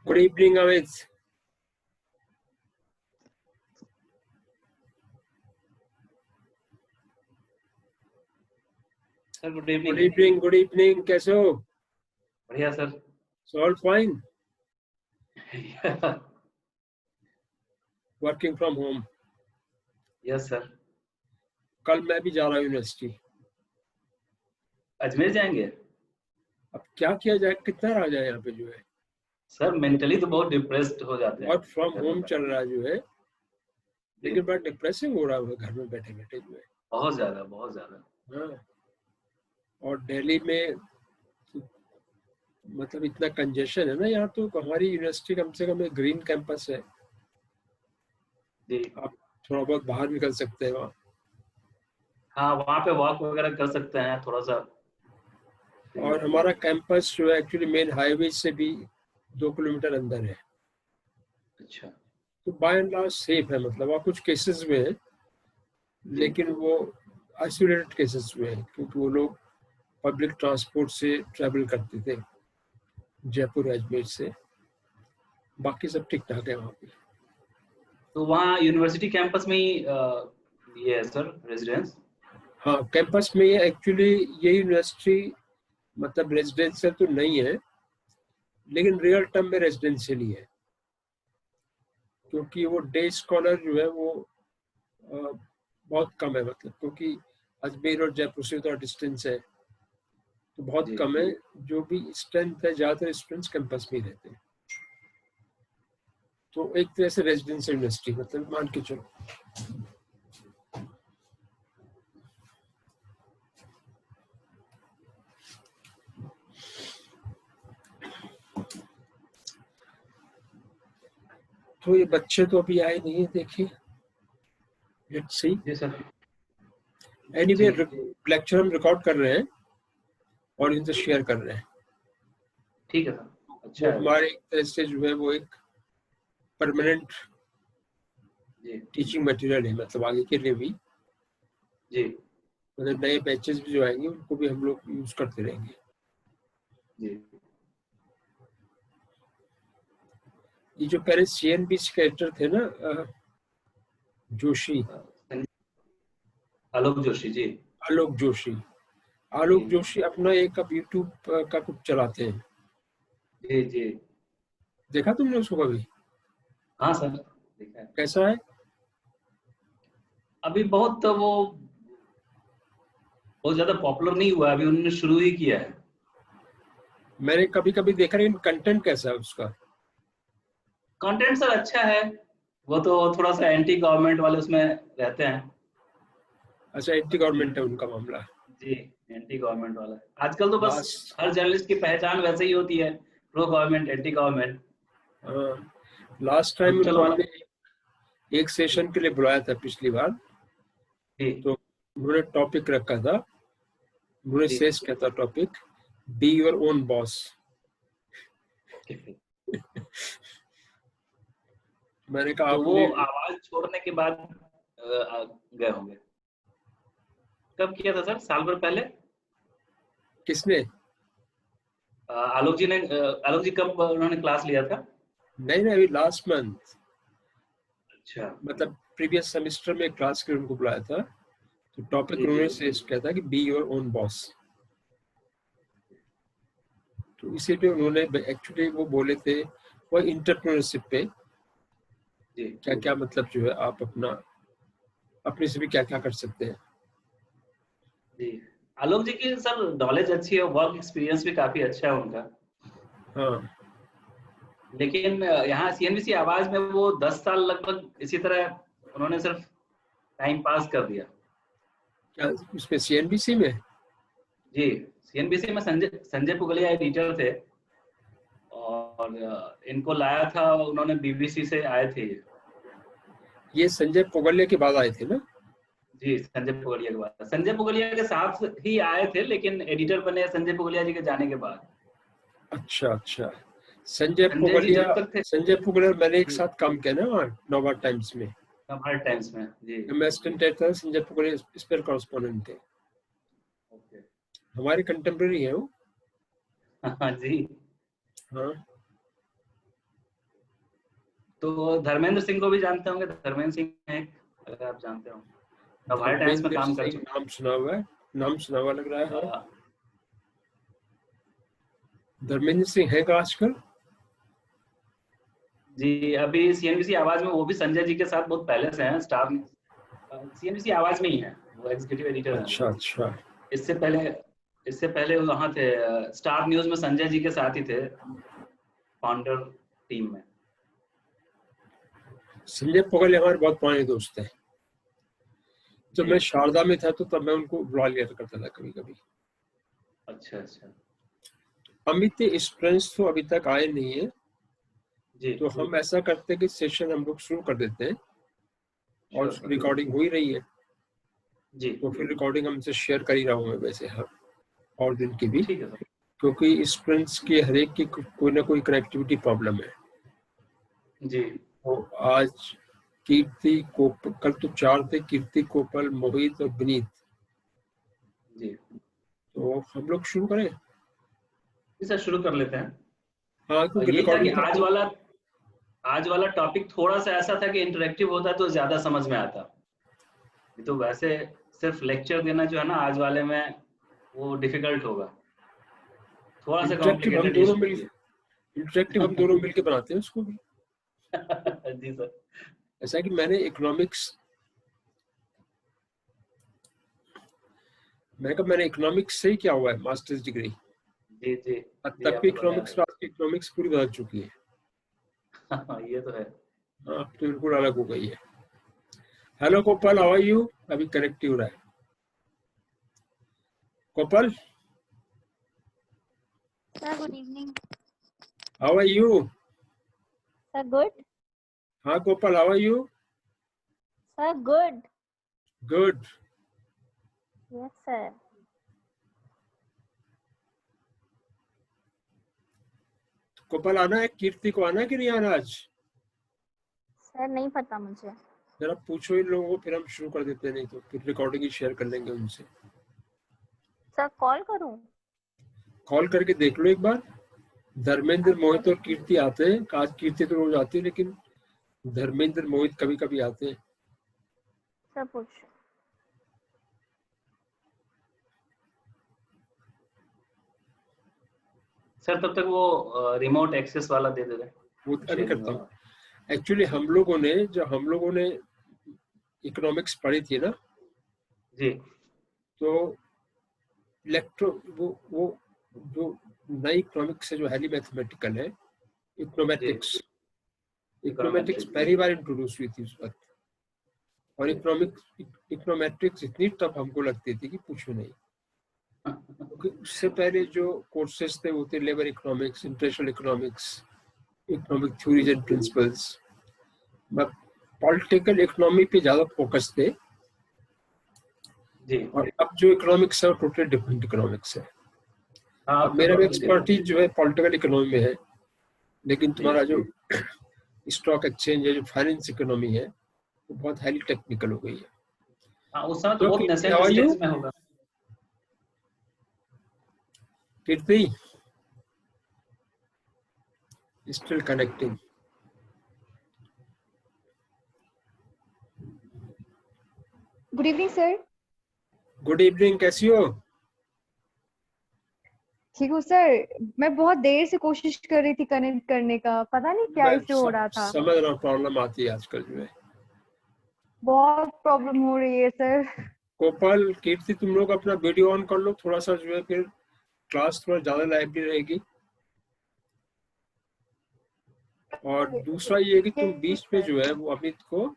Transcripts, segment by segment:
Good evening, Amit. Sir good evening. Good evening. Good evening. कैसे हो? बढ़िया sir. So all fine. Working from home. Yes sir. कल मैं भी जा रहा हूँ यूनिवर्सिटी। अजमेर जाएंगे? अब क्या किया जाए, कितना रहा जाए यहाँ पे जो है। सर मेंटली तो बहुत डिप्रेस्ड हो जाते हैं। वर्क फ्रॉम होम चल रहा है जो है, जी। लेकिन बड़ा डिप्रेसिंग हो रहा है घर में बैठे बैठे जो है। बहुत ज्यादा बहुत ज्यादा। हाँ, और दिल्ली में मतलब इतना कंजेशन है ना यहाँ, तो हमारी यूनिवर्सिटी कम से कम एक ग्रीन कैंपस है। जी आप थोड़ा बहुत बाहर निकल सकते हैं वहाँ। हाँ, वहाँ पे वॉक वगैरह कर सकते हैं थोड़ा सा। और हमारा कैंपस जो है एक्चुअली मेन हाईवे से भी 2 किलोमीटर अंदर है, अच्छा। तो बाय एंड लार्ज सेफ है। मतलब वहाँ कुछ केसेस में है, लेकिन वो आइसोलेटेड केसेस में है, क्योंकि वो लोग पब्लिक ट्रांसपोर्ट से ट्रैवल करते थे जयपुर अजमेर से। बाकी सब ठीक ठाक है वहाँ पे। तो वहाँ यूनिवर्सिटी कैंपस में ही ये है सर रेजिडेंस? हाँ, कैंपस में एक्चुअली ये यूनिवर्सिटी मतलब रेजिडेंशियल तो नहीं है, लेकिन रियल टर्म में रेजिडेंशियल ही है, क्योंकि वो डे स्कॉलर जो है वो बहुत कम है। मतलब क्योंकि अजमेर और जयपुर से तो डिस्टेंस है, तो बहुत जी। कम है। जो भी स्ट्रेंथ है, ज़्यादातर स्टूडेंट्स कैंपस में ही रहते हैं। तो एक तरह से रेजिडेंशियल यूनिवर्सिटी मतलब मान के चलो। तो ये बच्चे तो अभी आए नहीं है, देखिए, लेट्स सी। जी सर। एनीवे, जी लेक्चर हम रिकॉर्ड कर रहे हैं और इनसे शेयर कर रहे हैं। ठीक है सर। अच्छा वो है। हमारे एक तरह से जो है वो एक परमानेंट जी टीचिंग मटेरियल है, मतलब आगे के लिए भी। जी मतलब नए बैचेस भी जो आएंगे उनको भी हम लोग यूज करते रहेंगे। जी। ये जो पहले CNBC के एडिटर थे ना, जोशी, आलोक जोशी जी। आलोक जोशी। आलोक जोशी अपना एक अब यूट्यूब का कुछ चलाते हैं। जी जी। देखा तुमने उसको कभी? हाँ सर देखा है। कैसा है? अभी बहुत तो वो बहुत ज्यादा पॉपुलर नहीं हुआ, अभी उन्होंने शुरू ही किया है। मैंने कभी कभी देखा, लेकिन कंटेंट कैसा है उसका? कंटेंट सर अच्छा है। वो तो थोड़ा सा एंटी गवर्नमेंट वाले उसमें रहते हैं। अच्छा, एंटी गवर्नमेंट है उनका मामला। जी एंटी गवर्नमेंट वाला। आजकल तो बस लास्ट हर जर्नलिस्ट की पहचान वैसे ही होती है, pro government anti government. Last time neutral वाला। उन्होंने एक सेशन के लिए बुलाया था पिछली बार, जी तो उन्होंने टॉपिक रखा था। उन्होंने जी। शेष क्या था topic? Be your own boss. मैंने कहा तो वो आपने आवाज छोड़ने के बाद गए होंगे। कब किया था सर? साल भर पहले? किसने? आलोक जी ने आलोक जी कब उन्होंने क्लास लिया था? नहीं नहीं, अभी लास्ट मंथ, अच्छा। मतलब प्रीवियस सेमेस्टर में क्लास के लिए उनको बुलाया था। तो टॉपिक जी जी उन्होंने शेष किया था कि बी योर ओन बॉस। तो इसीलिए उन्होंने एक्चुअली वो बोले थे वो इंटरप्रेन्योरशिप पे, जी क्या क्या मतलब जो है आप अपना अपने से भी क्या क्या कर सकते हैं। जी। आलोक जी की सर नॉलेज अच्छी है, वर्क एक्सपीरियंस भी काफी अच्छा है उनका। हाँ, लेकिन यहाँ सीएनबीसी आवाज में वो 10 साल लगभग इसी तरह उन्होंने सिर्फ टाइम पास कर दिया। क्या उसमें CNBC में? जी सीएनबीसी में संजय संजय पुगलिया एडिटर थे, और इनको लाया था उन्होंने, बीबीसी से आए थे ये। ये संजय पोगलिया के बाद आए थे ना? जी संजय पुगलिया के बाद, संजय पुगलिया के साथ ही आए थे, लेकिन एडिटर बने संजय पुगलिया जी के जाने के बाद। अच्छा अच्छा। संजय संजय जी पोगलिया, जब तक थे। संजय पोगलिया मैंने एक जी साथ काम किया ना वहाँ नवाब टाइम्स में। हर टाइम्स में। जी मैं assistant editor, Sanjay Pogalia special correspondent थे। ओके। हमारे कंटेम्प्रेरी है वो। हाँ जी। हाँ, तो धर्मेंद्र सिंह को भी जानते होंगे, धर्मेंद्र सिंह है, अगर आप जानते हो, नवभारत टाइम्स में काम कर चुके। नाम सुना हुआ है, नाम सुना हुआ लग रहा है। हाँ। धर्मेंद्र सिंह है का आजकल? जी, अभी सीएनबीसी आवाज में वो भी संजय जी के साथ बहुत पहले से हैं, स्टार सीएनबीसी आवाज में ही है, वो एग्जीक्यूटिव एडिटर हैं। अच्छा अच्छा। इससे पहले वहाँ थे स्टार न्यूज में, संजय जी के साथ ही थे फाउंडर टीम में। संजय पोगल हमारे बहुत पुराने दोस्त हैं। जब मैं शारदा में था तो तब मैं उनको बुला लिया करता था कभी कभी। अच्छा अच्छा। अमित स्टूडेंट्स तो अभी तक आए नहीं है जी। तो हम ऐसा करते हैं कि सेशन हम लोग शुरू कर देते हैं और रिकॉर्डिंग हो ही रही है जी, तो फिर रिकॉर्डिंग हमसे शेयर कर ही रहा हूँ मैं वैसे। हाँ, और दिन की भी, ठीक है, क्योंकि स्टूडेंट्स की हर एक की कोई ना कोई कनेक्टिविटी प्रॉब्लम है। जी। तो आज कीर्ति को, कल तो 4 थे, कीर्ति, कोपल, मोहित और विनीत। जी, तो हम लोग शुरू करें? सर शुरू कर लेते हैं। हाँ, क्योंकि यही था कि रिकॉर्डिंग आज वाला टॉपिक थोड़ा सा ऐसा था कि इंटरेक्टिव होता तो ज्यादा समझ में आता। तो वैसे सिर्फ लेक्चर देना जो है ना आज वाले में, वो डिफिकल्ट होगा, थोड़ा सा इंटरेक्टिव हम कॉम्प्लिकेटेड दोनों इशू है। मिल के बनाते हैं उसको भी। जी सर। ऐसा है कि मैंने इकोनॉमिक्स से ही क्या हुआ है मास्टर्स डिग्री। जी जी। तब की इकोनॉमिक्स पूरी बदल चुकी है। ये तो है। हाँ, अब तो बिल्कुल अलग हो गई है। Hello Kopal, how are you? अभी कनेक्ट हो रहा है Kopal. Sir, good evening. How are you? Sir, good. हाँ Kopal, how are you? Sir, good. Good. Yes, sir. कोपल आना है, कीर्ति को आना है कि नहीं आना आज? सर नहीं पता मुझे। जरा पूछो इन लोगों को, फिर हम शुरू कर देते हैं, नहीं तो फिर रिकॉर्डिंग ही शेयर कर लेंगे उनसे। सर कॉल करूं? कॉल करके देख लो एक बार। धर्मेंद्र, मोहित और कीर्ति आते हैं। आज कीर्ति तो रोज आती है, लेकिन धर्मेंद्र, मोहित कभी कभी आते हैं। सर पूछ। सर तब तक वो रिमोट एक्सेस वाला दे दे। वो अभी करता हूँ। एक्चुअली हम लोगों ने इकोनॉमिक्स पढ़ी थी ना, जी, तो वो जो नई इकोनॉमिक्स है जो हाईली मैथमेटिकल है, इकोनोमेट्रिक्स पहली बार इंट्रोड्यूस हुई थी उस वक्त। और इकोनोमेट्रिक्स इतनी टफ हमको लगती थी कि पूछो नहीं, क्योंकि उससे पहले जो कोर्सेज थे वो थे labour economics, international economics, economic theories and principles. Political economy पे ज्यादा फोकस थे जी। और अब जो इकोनॉमिक्स है वो टोटली डिफरेंट इकोनॉमिक्स है। हाँ, अब मेरा एक्सपर्टीज जो है पॉलिटिकल इकोनॉमी में है, लेकिन तुम्हारा जो स्टॉक एक्सचेंज है, जो फाइनेंस इकोनॉमी है, वो बहुत हाईली टेक्निकल हो गई है। हाँ, उस समय तो बहुत नेसेंट स्टेज में होगा। Kirti still connecting. Good evening sir. Good evening, कैसी हो? ठीक हूँ सर। मैं बहुत देर से कोशिश कर रही थी कनेक्ट करने का, पता नहीं क्या इशू हो रहा था। समझ रहा हूँ, प्रॉब्लम आती है आजकल जो है, बहुत प्रॉब्लम हो रही है सर। कोपल, कीर्ति, तुम लोग अपना वीडियो ऑन कर लो थोड़ा सा, जो है फिर क्लास थोड़ा ज्यादा लाइवली रहेगी। और दूसरा ये कि तुम बीच में जो है वो अमित को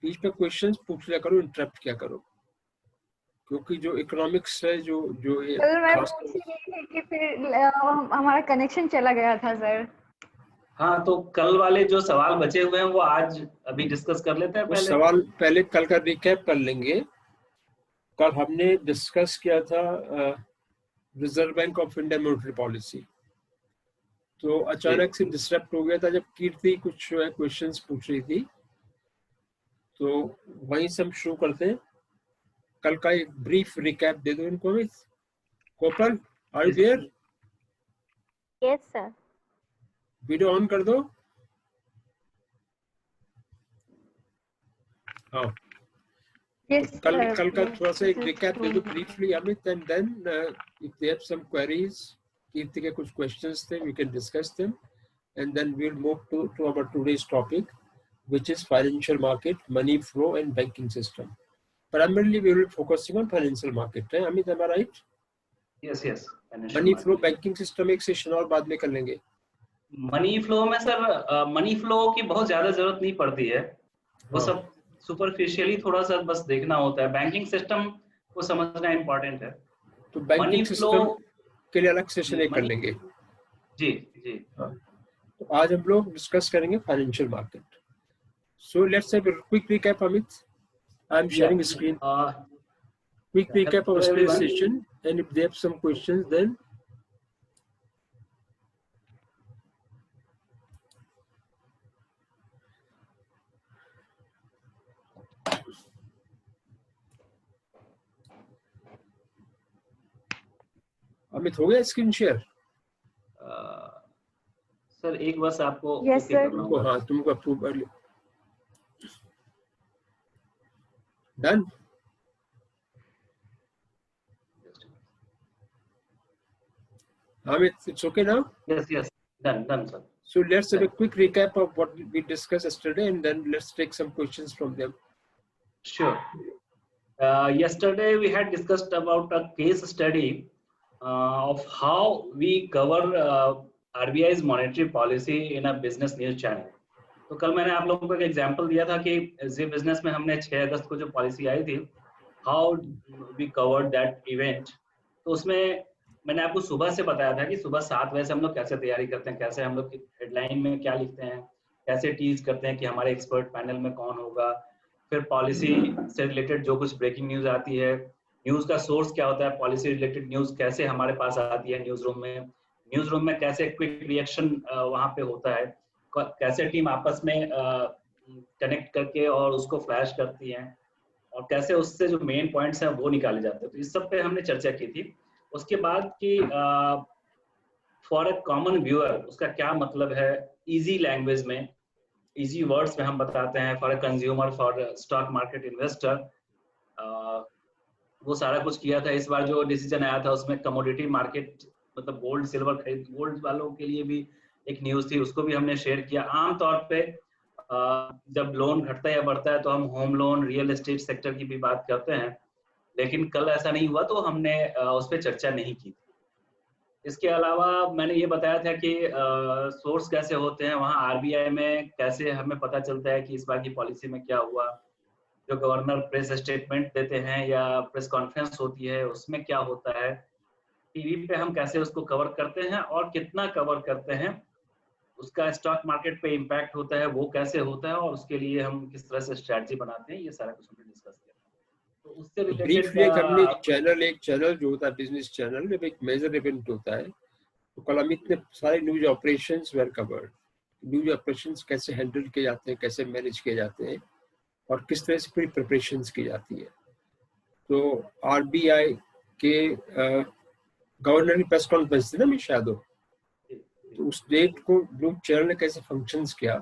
बीच में क्वेश्चंस पूछ लिया करो, इंटरप्ट किया करो, क्योंकि जो इकोनॉमिक्स है जो जो ये कल मैं खास पूछ रही थी कि फिर हमारा कनेक्शन चला गया था सर। हाँ, तो कल वाले जो सवाल बचे हुए हैं वो आज अभी डिस्कस कर लेते हैं। पहले सवाल पहले कल का रिकैप कर लेंगे। कल हमने डिस्कस किया था reserve bank of India monetary policy. तो अचानक से डिस्टर्ब हो गया था जब कीर्ति कुछ क्वेश्चंस पूछ रही थी, तो वहीं से हम शुरू करते हैं। कल का एक ब्रीफ रिकैप दे दो इनको। Amit, Kopal, are you there? Yes sir. Video on कर दो। हाँ, Yes, तो कल sir. का Yes, थोड़ा सा एक this is रिकैप दे दो true. Briefly Amit, and then if they have some queries, Kirti के कुछ क्वेश्चंस थे, we can discuss them, and then we will move to our today's topic, which is financial market, money flow and banking system. Primarily we will be focusing on financial market, right? Amit, am I right? Yes yes, financial money flow, market. Banking system एक session और बाद में कर लेंगे। Money flow में sir, money flow की बहुत ज्यादा जरूरत नहीं पड़ती है, वो हाँ, सब सुपरफिशियली थोड़ा सा बस देखना होता है। बैंकिंग सिस्टम को समझना इम्पोर्टेंट है। तो बैंकिंग मनी फ्लो, सिस्टम के लिए अलग सेशन जी एक कर मनी, लेंगे। जी जी, हाँ, तो आज हम लोग डिस्कस करेंगे financial market. So let's have a quick recap Amit. I am या sharing screen. Quick recap of hello today's everyone. session, and if they have some questions, then Amit हो गया स्क्रीन शेयर? सर एक बस आपको Yes, ओके sir. करना तुमको, होगा। हाँ, तुमको अप्रूव कर लो। Done. Amit, it's okay now? Yes yes, done done sir. So let's have a quick recap of what we discussed yesterday, and then let's take some questions from them. Sure. Yesterday we had discussed about a case study of how we cover RBI's monetary policy in a business news channel. तो कल मैंने आप लोगों को एक example दिया था कि जी बिजनेस में हमने 6 अगस्त को जो पॉलिसी आई थी, how we covered that event. तो उसमें मैंने आपको सुबह से बताया था कि सुबह 7 बजे से हम लोग कैसे तैयारी करते हैं, कैसे हम लोग हेडलाइन में क्या लिखते हैं, कैसे टीज करते हैं कि हमारे एक्सपर्ट पैनल में कौन होगा, फिर पॉलिसी से रिलेटेड जो कुछ ब्रेकिंग न्यूज आती है, न्यूज का सोर्स क्या होता है, पॉलिसी रिलेटेड न्यूज कैसे हमारे पास आती है न्यूज रूम में कैसे क्विक रिएक्शन वहां पे होता है, कैसे टीम आपस में कनेक्ट करके और उसको फ्लैश करती है, और कैसे उससे जो मेन पॉइंट्स हैं वो निकाले जाते हैं। तो इस सब पे हमने चर्चा की थी। उसके बाद कि फॉर अ कॉमन व्यूअर उसका क्या मतलब है, इजी लैंग्वेज में, इजी वर्ड्स में हम बताते हैं, for a consumer, for stock market investor, वो सारा कुछ किया था। इस बार जो डिसीजन आया था उसमें कमोडिटी मार्केट, मतलब गोल्ड सिल्वर खरीद, गोल्ड वालों के लिए भी एक न्यूज थी, उसको भी हमने शेयर किया। आमतौर पे जब लोन घटता है या बढ़ता है तो हम home loan, real estate sector की भी बात करते हैं, लेकिन कल ऐसा नहीं हुआ तो हमने उस पर चर्चा नहीं की। इसके अलावा मैंने ये बताया था कि सोर्स कैसे होते हैं, वहाँ आरबीआई में कैसे हमें पता चलता है कि इस बार की पॉलिसी में क्या हुआ, जो गवर्नर प्रेस स्टेटमेंट देते हैं या प्रेस कॉन्फ्रेंस होती है उसमें क्या होता है, टीवी पे हम कैसे उसको कवर करते हैं और कितना कवर करते हैं, उसका स्टॉक मार्केट पे इम्पैक्ट होता है वो कैसे होता है, और उसके लिए हम किस तरह से स्ट्रैटेजी बनाते हैं, ये सारा कुछ हमने डिस्कस किया। तो उससे तो रिलेटेड ब्रीफली एक हमने एक चैनल जो होता है बिजनेस चैनल में एक मेजर इवेंट होता है, तो कल अमित ने सारे news operations were covered. News operations कैसे हैंडल किए जाते हैं, कैसे मैनेज किए जाते हैं, और किस तरह से पूरी प्रिपरेशंस की जाती है। तो आरबीआई के गवर्नर की प्रेस कॉन्फ्रेंस थी ना अमित शायद, तो उस डेट को न्यूज चैनल ने कैसे फंक्शंस किया,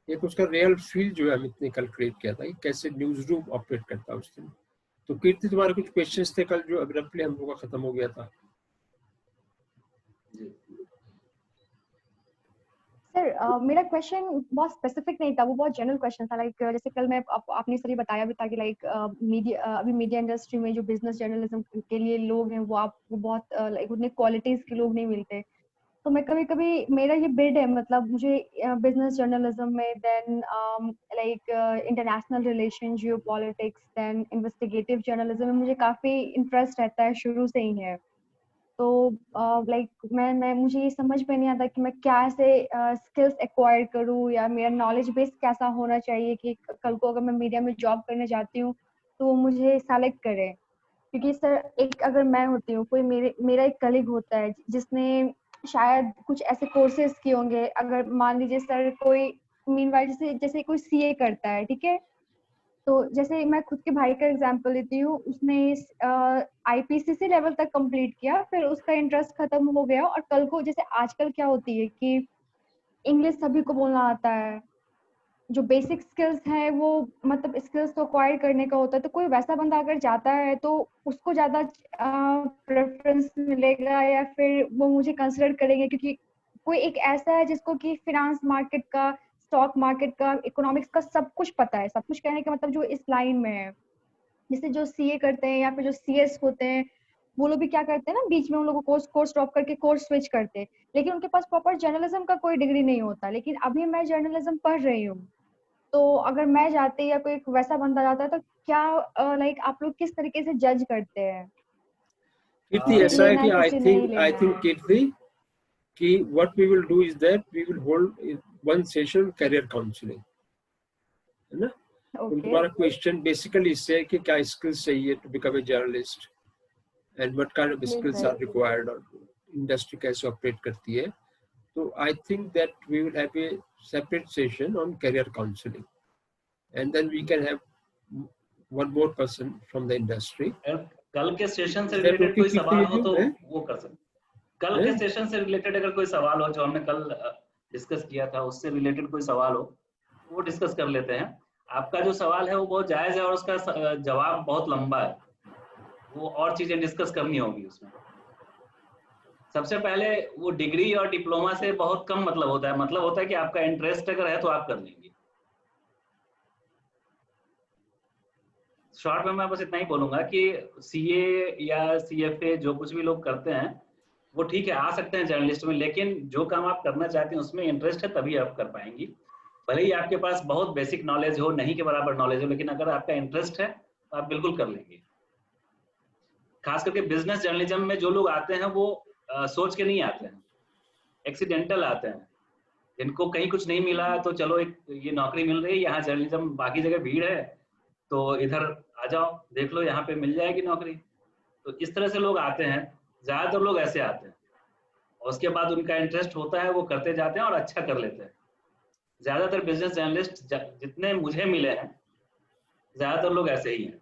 एक उसका रियल फील जो है अमित ने कल क्रिएट किया था कि कैसे न्यूज रूम ऑपरेट करता है उस दिन। तो कीर्ति, तुम्हारे कुछ क्वेश्चंस थे कल जो अब्रप्टली हम लोग का खत्म हो गया था। सर मेरा क्वेश्चन बहुत स्पेसिफिक नहीं था, वो बहुत जनरल क्वेश्चन था। लाइक जैसे कल मैं आपने सही बताया भी था कि लाइक मीडिया, अभी मीडिया इंडस्ट्री में जो बिजनेस जर्नलिज्म के लिए लोग हैं वो आपको बहुत लाइक उतने क्वालिटीज के लोग नहीं मिलते। तो मैं कभी कभी, मेरा ये बिड है, मतलब मुझे बिजनेस जर्नलिज्म में, then like international relation, geopolitics, then investigative journalism में मुझे काफी इंटरेस्ट रहता है, शुरू से ही है। तो लाइक मैं मुझे ये समझ में नहीं आता कि मैं क्या ऐसे स्किल्स एक्वायर करूँ, या मेरा नॉलेज बेस कैसा होना चाहिए कि कल को अगर मैं मीडिया में जॉब करने जाती हूँ तो वो मुझे सेलेक्ट करे। क्योंकि सर एक अगर मैं होती हूँ, कोई मेरा एक कलीग होता है जिसने शायद कुछ ऐसे कोर्सेज किए होंगे, अगर मान लीजिए सर कोई मीनवाइल जैसे कोई सीए करता है, ठीक है, तो जैसे मैं खुद के भाई का एग्जांपल लेती हूँ, उसने आईपीसीसी लेवल तक कंप्लीट किया, फिर उसका इंटरेस्ट खत्म हो गया, और कल को जैसे आजकल क्या होती है कि इंग्लिश सभी को बोलना आता है, जो बेसिक स्किल्स हैं वो मतलब स्किल्स तो एक्वायर करने का होता है, तो कोई वैसा बंदा अगर जाता है तो उसको ज्यादा प्रेफरेंस मिलेगा या फिर वो मुझे कंसिडर करेंगे, क्योंकि कोई एक ऐसा है जिसको कि फिनेंस मार्केट का, स्टॉक मार्केट का, इकोनॉमिक्स का सब कुछ पता है। सब कुछ कहने का मतलब जो इस लाइन में है, जैसे जो सीए करते हैं या फिर जो सीएस होते हैं, वो लोग भी क्या करते हैं ना, बीच में उन लोगों को कोर्स ड्रॉप करके कोर्स स्विच करते हैं, लेकिन उनके पास प्रॉपर जर्नलिज्म का कोई डिग्री नहीं होता। लेकिन अभी मैं जर्नलिज्म पढ़ रही हूँ, तो अगर मैं जाती या कोई वैसा बंदा जाता है तो क्या लाइक आप लोग किस तरीके से जज करते हैं कीर्ति कि ऐसा है लेना कि है कि नहीं लेना आई थिंक है? कीर्ति कि what we will do is that we will hold one session career counselling, है ना। तो ओके, तुम्हारा क्वेश्चन बेसिकली इससे है कि क्या स्किल्स चाहिए to become a journalist and what kind of skills are required और इंडस्ट्री कैसे ऑपरेट करती है। तो I think that we will have a separate session on career counselling and then we can have one more person from the industry. कल के session से Is that related okay, कोई सवाल हो तो है? वो कर सकते। कल के सेशन से रिलेटेड अगर कोई सवाल हो जो हमने कल डिस्कस किया था, उससे रिलेटेड कोई सवाल हो वो डिस्कस कर लेते हैं। आपका जो सवाल है वो बहुत जायज है और उसका जवाब बहुत लंबा है, वो और चीजें डिस्कस करनी होगी उसमें। सबसे पहले वो डिग्री और डिप्लोमा से बहुत कम मतलब होता है, मतलब होता है कि आपका इंटरेस्ट अगर है तो आप कर लेंगे। शॉर्ट में मैं बस इतना ही बोलूंगा कि सीए या सीएफए जो कुछ भी लोग करते हैं वो ठीक है, आ सकते हैं जर्नलिस्ट में, लेकिन जो काम आप करना चाहते हैं उसमें इंटरेस्ट है तभी आप कर पाएंगी। भले ही आपके पास बहुत बेसिक नॉलेज हो, नहीं के बराबर नॉलेज हो, लेकिन अगर आपका इंटरेस्ट है तो आप बिल्कुल कर लेंगे। खास करके बिजनेस जर्नलिज्म में जो लोग आते हैं वो सोच के नहीं आते हैं, एक्सीडेंटल आते हैं, जिनको कहीं कुछ नहीं मिला तो चलो एक ये नौकरी मिल रही है, यहाँ जर्नलिज्म बाकी जगह भीड़ है तो इधर आ जाओ देख लो यहाँ पे मिल जाएगी नौकरी। तो इस तरह से लोग आते हैं, ज्यादातर लोग ऐसे आते हैं और उसके बाद उनका इंटरेस्ट होता है, वो करते जाते हैं और अच्छा कर लेते हैं। ज्यादातर बिजनेस जर्नलिस्ट जितने मुझे मिले हैं ज्यादातर लोग ऐसे ही हैं,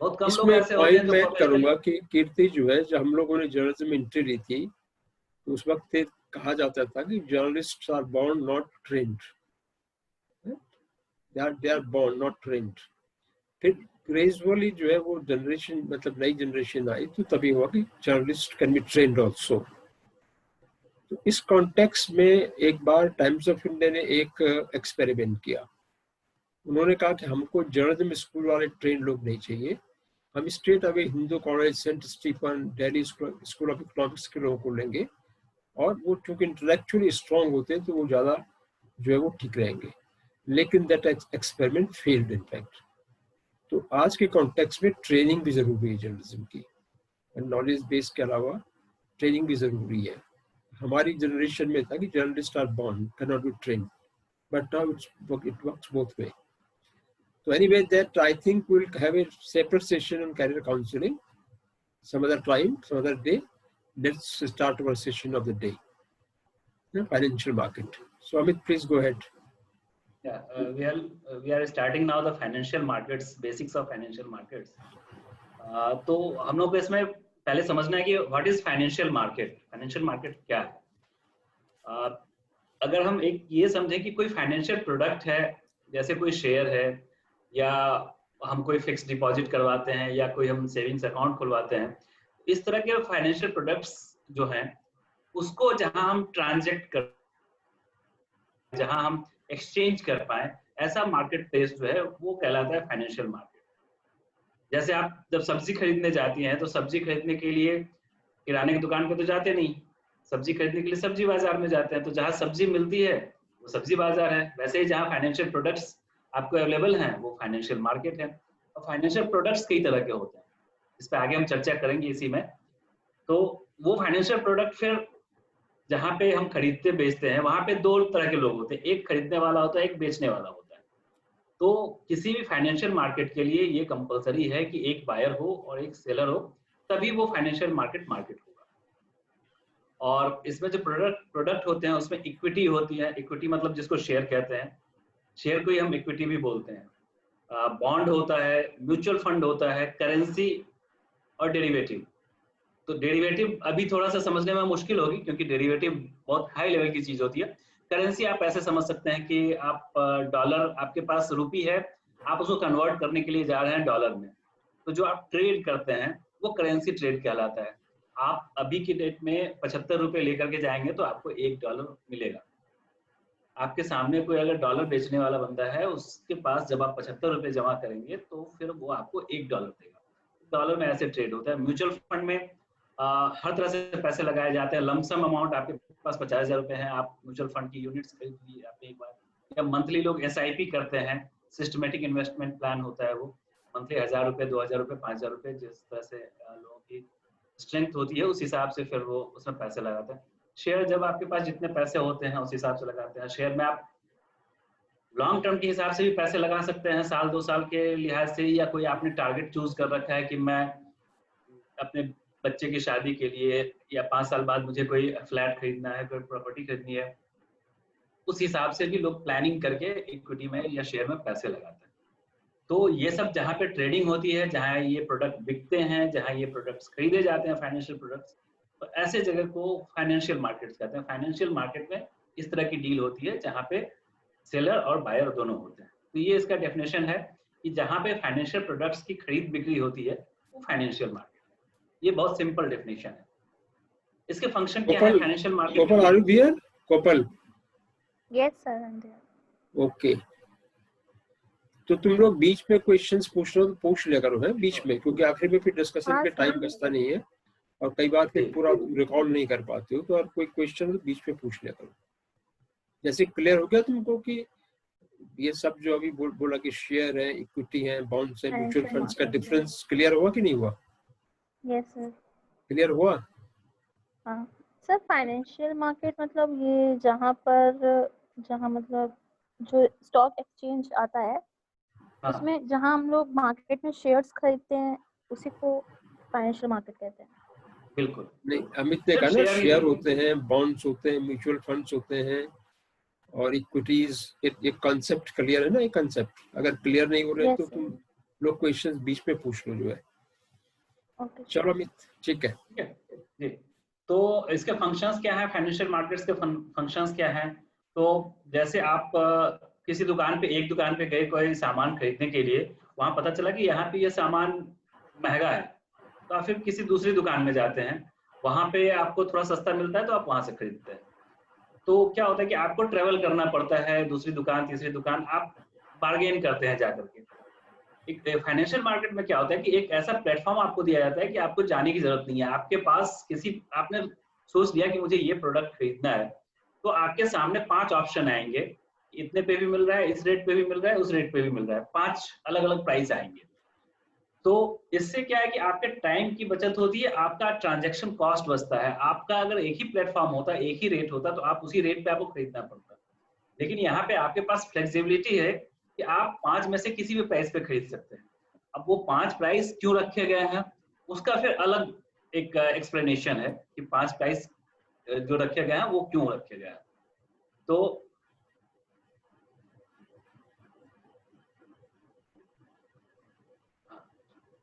बहुत कम लोग इसमें ऐसे होते हैं पॉइंट जो मैं प्रोफेशनली। करूंगा कि कीर्ति जो है, जब हम लोगों ने जर्नलिज्म एंट्री ली थी तो उस वक्त कहा जाता था कि journalist are born not trained, they are born not trained. फिर ग्रेजुअली जो है वो जनरेशन, मतलब नई जनरेशन आई तो तभी हुआ कि journalist can be trained also. तो इस कॉन्टेक्स्ट में एक बार टाइम्स ऑफ इंडिया ने एक एक्सपेरिमेंट किया। उन्होंने कहा कि हमको जर्नलिज्म स्कूल वाले ट्रेन लोग नहीं चाहिए, हम straight away Hindu college, saint Stephen, Delhi school of economics के लोगों को लेंगे और वो चूंकि इंटेलेक्चुअली स्ट्रांग होते हैं तो वो ज़्यादा जो है वो ठीक रहेंगे। लेकिन दैट एक्सपेरिमेंट फेल्ड इनफैक्ट। तो आज के कॉन्टेक्स्ट में ट्रेनिंग भी ज़रूरी है जर्नलिज्म की, नॉलेज बेस के अलावा ट्रेनिंग भी ज़रूरी है। हमारी जनरेशन में था कि journalist are born, can not be train, but now it works both way. So anyway, that I think we'll have a separate session on career counseling some other time, some other day. Let's start our session of the day, the financial market. So Amit, please go ahead. Yeah, we are starting now the financial markets, basics of financial markets. तो हम लोग को इसमें पहले समझना है कि what is financial market, financial market क्या है। अगर हम एक ये समझें कि कोई फाइनेंशियल प्रोडक्ट है, जैसे कोई शेयर है या हम कोई फिक्स डिपॉजिट करवाते हैं या कोई हम सेविंग्स अकाउंट खुलवाते हैं, इस तरह के फाइनेंशियल प्रोडक्ट्स जो हैं उसको जहां हम ट्रांजैक्ट कर, जहां हम एक्सचेंज कर पाए, ऐसा मार्केट प्लेस जो है वो कहलाता है फाइनेंशियल मार्केट। जैसे आप जब सब्जी खरीदने जाती हैं तो सब्जी खरीदने के लिए किराने की दुकान पे तो जाते नहीं, सब्जी खरीदने के लिए सब्जी बाजार में जाते हैं। तो जहाँ सब्जी मिलती है वो सब्जी बाजार है, वैसे ही जहाँ फाइनेंशियल प्रोडक्ट्स आपको अवेलेबल हैं वो फाइनेंशियल मार्केट है। और फाइनेंशियल प्रोडक्ट्स कई तरह के होते हैं, इस पर आगे हम चर्चा करेंगे इसी में। तो वो फाइनेंशियल प्रोडक्ट फिर जहाँ पे हम खरीदते बेचते हैं वहाँ पे दो तरह के लोग होते हैं, एक खरीदने वाला होता है, एक बेचने वाला होता है। तो किसी भी फाइनेंशियल मार्केट के लिए ये कंपलसरी है कि एक बायर हो और एक सेलर हो, तभी वो फाइनेंशियल मार्केट होगा। और इसमें जो प्रोडक्ट होते हैं उसमें इक्विटी होती है, इक्विटी मतलब जिसको शेयर कहते हैं, शेयर को ही हम इक्विटी भी बोलते हैं। बॉन्ड होता है, म्यूचुअल फंड होता है, करेंसी और डेरिवेटिव। तो डेरिवेटिव अभी थोड़ा सा समझने में मुश्किल होगी क्योंकि डेरिवेटिव बहुत हाई लेवल की चीज होती है, करेंसी आप ऐसे समझ सकते हैं कि आप डॉलर, आपके पास रुपी है, आप उसको कन्वर्ट करने के लिए जा रहे हैं डॉलर में, तो जो आप ट्रेड करते हैं वो करेंसी ट्रेड कहलाता है। आप अभी की डेट में 75 रुपये लेकर के जाएंगे तो आपको $1 मिलेगा। आपके सामने कोई अगर डॉलर बेचने वाला बंदा है, उसके पास जब आप 75 रुपये जमा करेंगे तो फिर वो आपको $1 देगा। डॉलर में ऐसे ट्रेड होता है। म्यूचुअल फंड में हर तरह से पैसे लगाए जाते हैं। लमसम अमाउंट आपके पास 50,000 रुपये है, आप म्यूचुअल फंड की यूनिट्स खरीद ली आपने एक बार, या मंथली लोग SIP करते हैं, सिस्टमेटिक इन्वेस्टमेंट प्लान होता है, वो मंथली 1,000 रुपये, 2,000 रुपये, 5,000 रुपये, जिस तरह से लोगों की स्ट्रेंथ होती है उस हिसाब से फिर वो उसमें पैसे लगाते हैं। शेयर, जब आपके पास जितने पैसे होते हैं उस हिसाब से लगाते हैं। शेयर में आप लॉन्ग टर्म के हिसाब से भी पैसे लगा सकते हैं, साल 2 साल के लिहाज से, या कोई आपने टारगेट चूज कर रखा है कि मैं अपने बच्चे की शादी के लिए या 5 साल बाद मुझे कोई फ्लैट खरीदना है, कोई प्रॉपर्टी खरीदनी है, उस हिसाब से भी लोग प्लानिंग करके इक्विटी में या शेयर में पैसे लगाते हैं। तो ये सब जहाँ पे ट्रेडिंग होती है, जहाँ ये प्रोडक्ट बिकते हैं, जहाँ ये प्रोडक्ट्स खरीदे जाते हैं, फाइनेंशियल प्रोडक्ट्स, तो ऐसे जगह को फाइनेंशियल मार्केट्स कहते हैं। फाइनेंशियल मार्केट में इस तरह की डील होती है जहाँ पे सेलर और बायर दोनों होते हैं। तो ये इसका डेफिनेशन है कि जहाँ पे फाइनेंशियल प्रोडक्ट्स की खरीद बिक्री होती है वो फाइनेंशियल मार्केट है। ये बहुत सिंपल डेफिनेशन है। इसके फंक्शन क्या है financial market? Kopal, are you here? Kopal? Yes sir, I am there. Okay, तो तुम लोग बीच में क्वेश्चंस पूछ रहे हो तो पूछ लिया करो है बीच में, क्योंकि आखिर में फिर डिस्कशन के टाइम बचता नहीं है और कई बार फिर पूरा रिकॉर्ड नहीं कर पाते हो, तो और कोई क्वेश्चन तो बीच में पूछ लिया करो। जैसे क्लियर हो गया तुमको कि ये सब जो अभी बोला कि शेयर है, इक्विटी है, बॉन्ड्स है, म्यूचुअल फंड्स का डिफरेंस क्लियर हुआ कि नहीं हुआ? Yes sir. क्लियर हुआ? हाँ सर, फाइनेंशियल मार्केट मतलब ये जहाँ मतलब जो स्टॉक एक्सचेंज आता है, उसमें जहाँ हम लोग मार्केट में शेयर्स खरीदते हैं उसी को फाइनेंशियल मार्केट कहते हैं। बिल्कुल नहीं, अमित ने कहा ना शेयर होते हैं, बॉन्ड्स होते हैं, म्यूचुअल फंड्स होते हैं और इक्विटीज। एक कॉन्सेप्ट क्लियर है ना? एक कॉन्सेप्ट अगर क्लियर नहीं हो रहे तो तुम लोग क्वेश्चंस बीच में पूछ लो जो है। चलो अमित, ठीक है जी। तो इसके फंक्शंस क्या है, फाइनेंशियल मार्केट्स के फंक्शंस क्या है? तो जैसे आप किसी दुकान पे, एक दुकान पे गए कोई सामान खरीदने के लिए, वहां पता चला कि यहाँ पे ये सामान महंगा है, तो आप फिर किसी दूसरी दुकान में जाते हैं, वहां पे आपको थोड़ा सस्ता मिलता है तो आप वहां से खरीदते हैं। तो क्या होता है कि आपको ट्रेवल करना पड़ता है, दूसरी दुकान तीसरी दुकान, आप बार्गेन करते हैं जाकर के। एक फाइनेंशियल मार्केट में क्या होता है कि एक ऐसा प्लेटफॉर्म आपको दिया जाता है कि आपको जाने की जरूरत नहीं है। आपके पास आपने सोच लिया कि मुझे ये प्रोडक्ट खरीदना है, तो आपके सामने 5 ऑप्शन आएंगे, इतने पे भी मिल रहा है, इस रेट पे भी मिल रहा है, उस रेट पे भी मिल रहा है, 5 अलग अलग प्राइस आएंगे। तो इससे क्या है कि आपके टाइम की बचत होती है, आपका ट्रांजैक्शन कॉस्ट बचता है। आपका अगर एक ही प्लेटफॉर्म होता, एक ही रेट होता, तो आप उसी रेट पे आपको खरीदना पड़ता। लेकिन यहाँ पे आपके पास फ्लेक्सिबिलिटी है कि आप 5 में से किसी भी प्राइस पे खरीद सकते हैं। अब वो 5 प्राइस क्यों रखे गए हैं उसका फिर अलग एक एक्सप्लेनेशन है कि 5 प्राइस जो रखे गए हैं वो क्यों रखे गए हैं। तो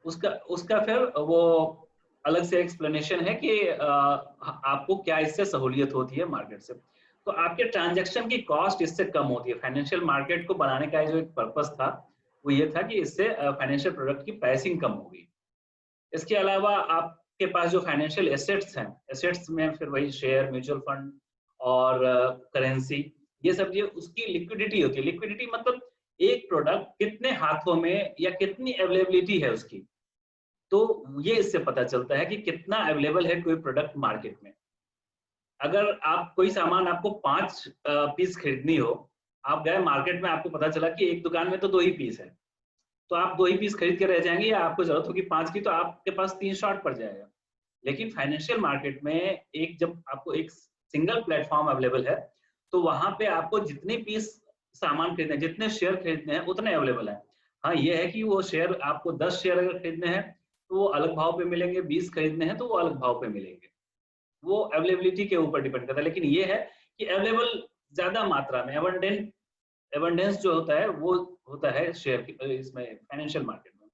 उसका फिर वो अलग से एक्सप्लेनेशन है कि आपको क्या इससे सहूलियत होती है मार्केट से। तो आपके ट्रांजैक्शन की कॉस्ट इससे कम होती है। फाइनेंशियल मार्केट को बनाने का जो एक पर्पस था वो ये था कि इससे फाइनेंशियल प्रोडक्ट की प्राइसिंग कम होगी। इसके अलावा आपके पास जो फाइनेंशियल एसेट्स हैं, एसेट्स में फिर वही शेयर, म्यूचुअल फंड और करेंसी, ये सब ये उसकी लिक्विडिटी होती है। लिक्विडिटी मतलब एक प्रोडक्ट कितने हाथों में या कितनी अवेलेबिलिटी है उसकी, तो ये इससे पता चलता है कि कितना अवेलेबल है कोई प्रोडक्ट मार्केट में। अगर आप कोई सामान आपको 5 पीस खरीदनी हो, आप गए मार्केट में, आपको पता चला कि एक दुकान में तो 2 ही पीस है, तो आप 2 ही पीस खरीद के रह जाएंगे, या आपको जरूरत होगी 5 की तो आपके पास 3 शॉर्ट पड़ जाएगा। लेकिन फाइनेंशियल मार्केट में जब आपको एक सिंगल प्लेटफॉर्म अवेलेबल है, तो वहां पे आपको जितने पीस सामान खरीदने, जितने शेयर खरीदने हैं उतने अवेलेबल है। हाँ, ये है कि वो शेयर आपको 10 शेयर अगर खरीदने हैं तो वो अलग भाव पे मिलेंगे, 20 खरीदने हैं तो वो अलग भाव पे मिलेंगे। वो अवेलेबिलिटी के ऊपर डिपेंड करता है। लेकिन ये है कि अवेलेबल ज्यादा मात्रा में, एबंडेंस जो होता है वो होता है शेयर इसमें फाइनेंशियल मार्केट में।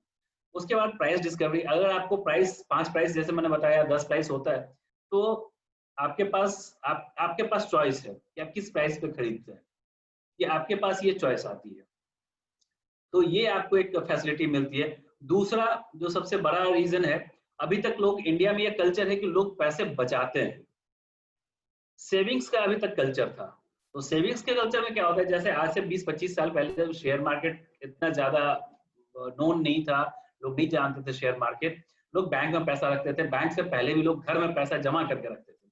उसके बाद प्राइस डिस्कवरी। अगर आपको प्राइस 5 प्राइस जैसे मैंने बताया 10 प्राइस होता है, तो आपके पास चॉइस है कि आप किस प्राइस पे खरीदते हैं, कि आपके पास ये चॉइस आती है, तो ये आपको एक फैसिलिटी मिलती है। दूसरा जो सबसे बड़ा रीजन है, अभी तक लोग इंडिया में ये कल्चर है कि लोग पैसे बचाते हैं, सेविंग्स का अभी तक कल्चर था। तो सेविंग्स के कल्चर में क्या होता है, जैसे आज से 20-25 साल पहले जब शेयर मार्केट इतना ज्यादा नोन नहीं था, लोग नहीं जानते थे शेयर मार्केट, लोग बैंक में पैसा रखते थे, बैंक से पहले भी लोग घर में पैसा जमा करके रखते थे।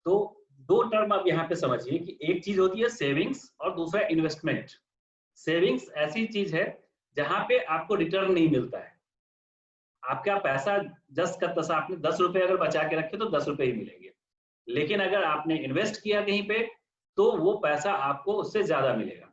तो दो टर्म आप यहाँ पे समझिए कि एक चीज होती है सेविंग्स और दूसरा इन्वेस्टमेंट। सेविंग्स ऐसी चीज है जहां पे आपको रिटर्न नहीं मिलता है, आपका पैसा जस का तसा, आपने 10 रुपए अगर बचा के रखे तो 10 रुपए ही मिलेंगे, लेकिन अगर आपने इन्वेस्ट किया कहीं पे तो वो पैसा आपको उससे ज्यादा मिलेगा।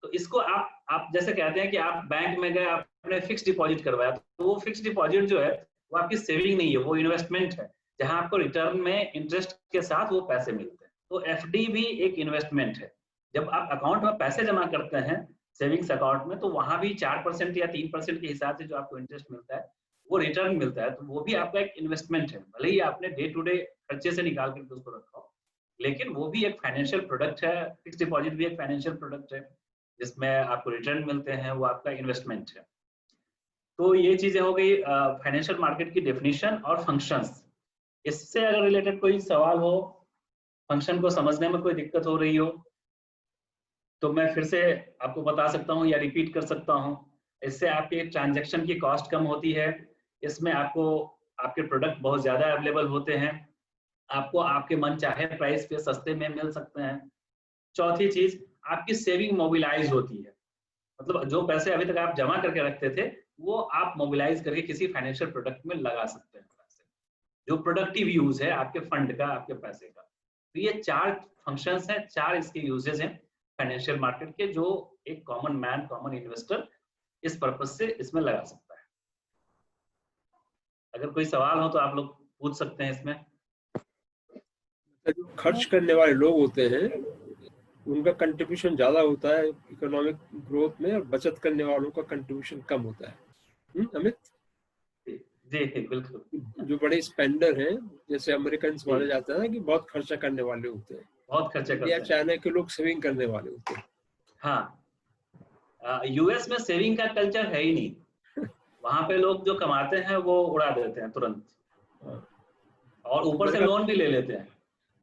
तो इसको आप जैसे कहते हैं कि आप बैंक में गए, आपने फिक्स डिपॉजिट करवाया, तो वो फिक्स डिपॉजिट जो है वो आपकी सेविंग नहीं है, वो इन्वेस्टमेंट है, जहां आपको रिटर्न में इंटरेस्ट के साथ वो पैसे मिलते हैं। तो एफडी भी एक इन्वेस्टमेंट है। जब आप अकाउंट में पैसे जमा करते हैं सेविंग्स अकाउंट में, तो वहां भी 4% या 3% के हिसाब से जो आपको इंटरेस्ट मिलता है वो रिटर्न मिलता है, तो वो भी आपका एक इन्वेस्टमेंट है। भले ही आपने डे टू डे खर्चे से निकाल करके उसको रखा हो, लेकिन वो भी एक फाइनेंशियल प्रोडक्ट है। फिक्स डिपॉजिट भी एक फाइनेंशियल प्रोडक्ट है जिसमें आपको रिटर्न मिलते हैं, वो आपका इन्वेस्टमेंट है। तो ये चीजें हो गई फाइनेंशियल मार्केट की डेफिनेशन और फंक्शंस। इससे अगर रिलेटेड कोई सवाल हो, फंक्शन को समझने में कोई दिक्कत हो रही हो, तो मैं फिर से आपको बता सकता हूँ या रिपीट कर सकता हूँ। इससे आपके ट्रांजैक्शन की कॉस्ट कम होती है, इसमें आपको आपके प्रोडक्ट बहुत ज्यादा अवेलेबल होते हैं, आपको आपके मन चाहे प्राइस पे सस्ते में मिल सकते हैं। चौथी चीज, आपकी सेविंग मोबिलाइज होती है, मतलब जो पैसे अभी तक आप जमा करके रखते थे वो आप मोबिलाइज करके किसी फाइनेंशियल प्रोडक्ट में लगा सकते हैं, जो प्रोडक्टिव यूज है आपके फंड का, आपके पैसे का। तो ये 4 फंक्शंस हैं, 4 इसके यूजेस हैं फाइनेंशियल मार्केट के, जो एक कॉमन मैन, कॉमन इन्वेस्टर इस पर्पज से इसमें लगा सकता है। अगर कोई सवाल हो तो आप लोग पूछ सकते हैं इसमें। जो खर्च करने वाले लोग होते हैं उनका कंट्रीब्यूशन ज्यादा होता है इकोनॉमिक ग्रोथ में, और बचत करने वालों का कंट्रीब्यूशन कम होता है। अमित जी बिल्कुल। जो बड़े स्पेंडर हैं, जैसे अमेरिकन माना जाता है ना कि बहुत खर्चा करने वाले होते हैं, बहुत खर्चा करते हैं। चाइना के लोग सेविंग करने वाले होते हैं। हाँ, यूएस में सेविंग का कल्चर है ही नहीं, वहां पे लोग जो कमाते हैं वो उड़ा देते हैं तुरंत, और ऊपर से लोन भी ले लेते हैं।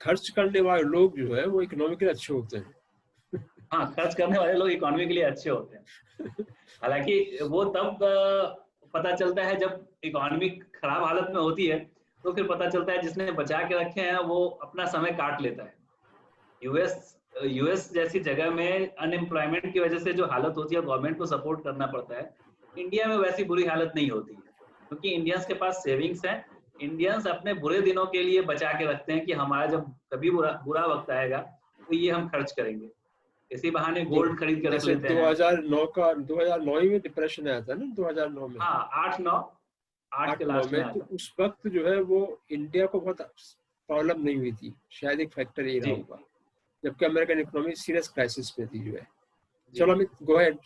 खर्च करने वाले लोग जो है वो इकोनॉमिकली अच्छे होते हैं। हाँ, खर्च करने वाले लोग इकोनॉमी के लिए अच्छे होते हैं। हालांकि वो तब पता चलता है जब इकोनॉमी खराब हालत में होती है, तो फिर पता चलता है जिसने बचा के रखे हैं वो अपना समय काट लेता है। यूएस जैसी जगह में अनएम्प्लॉयमेंट की वजह से जो हालत होती है, गवर्नमेंट को सपोर्ट करना पड़ता है। इंडिया में वैसी बुरी हालत नहीं होती है, क्योंकि इंडियंस के पास सेविंग्स है। इंडियंस अपने बुरे दिनों के लिए बचा के रखते हैं कि हमारा जब कभी बुरा वक्त आएगा तो ये हम खर्च करेंगे। इसी बहाने गोल्ड खरीद के रख लेते हैं। 2009 में डिप्रेशन आया था ना, 2009 में। हाँ, 8 के लास्ट में। तो उस वक्त जो है वो इंडिया को बहुत प्रॉब्लम नहीं हुई थी, शायद एक फैक्टर ये रहा होगा, जबकि अमेरिकन इकोनॉमी सीरियस क्राइसिस में थी जो है। चलो अमित, गो अहेड।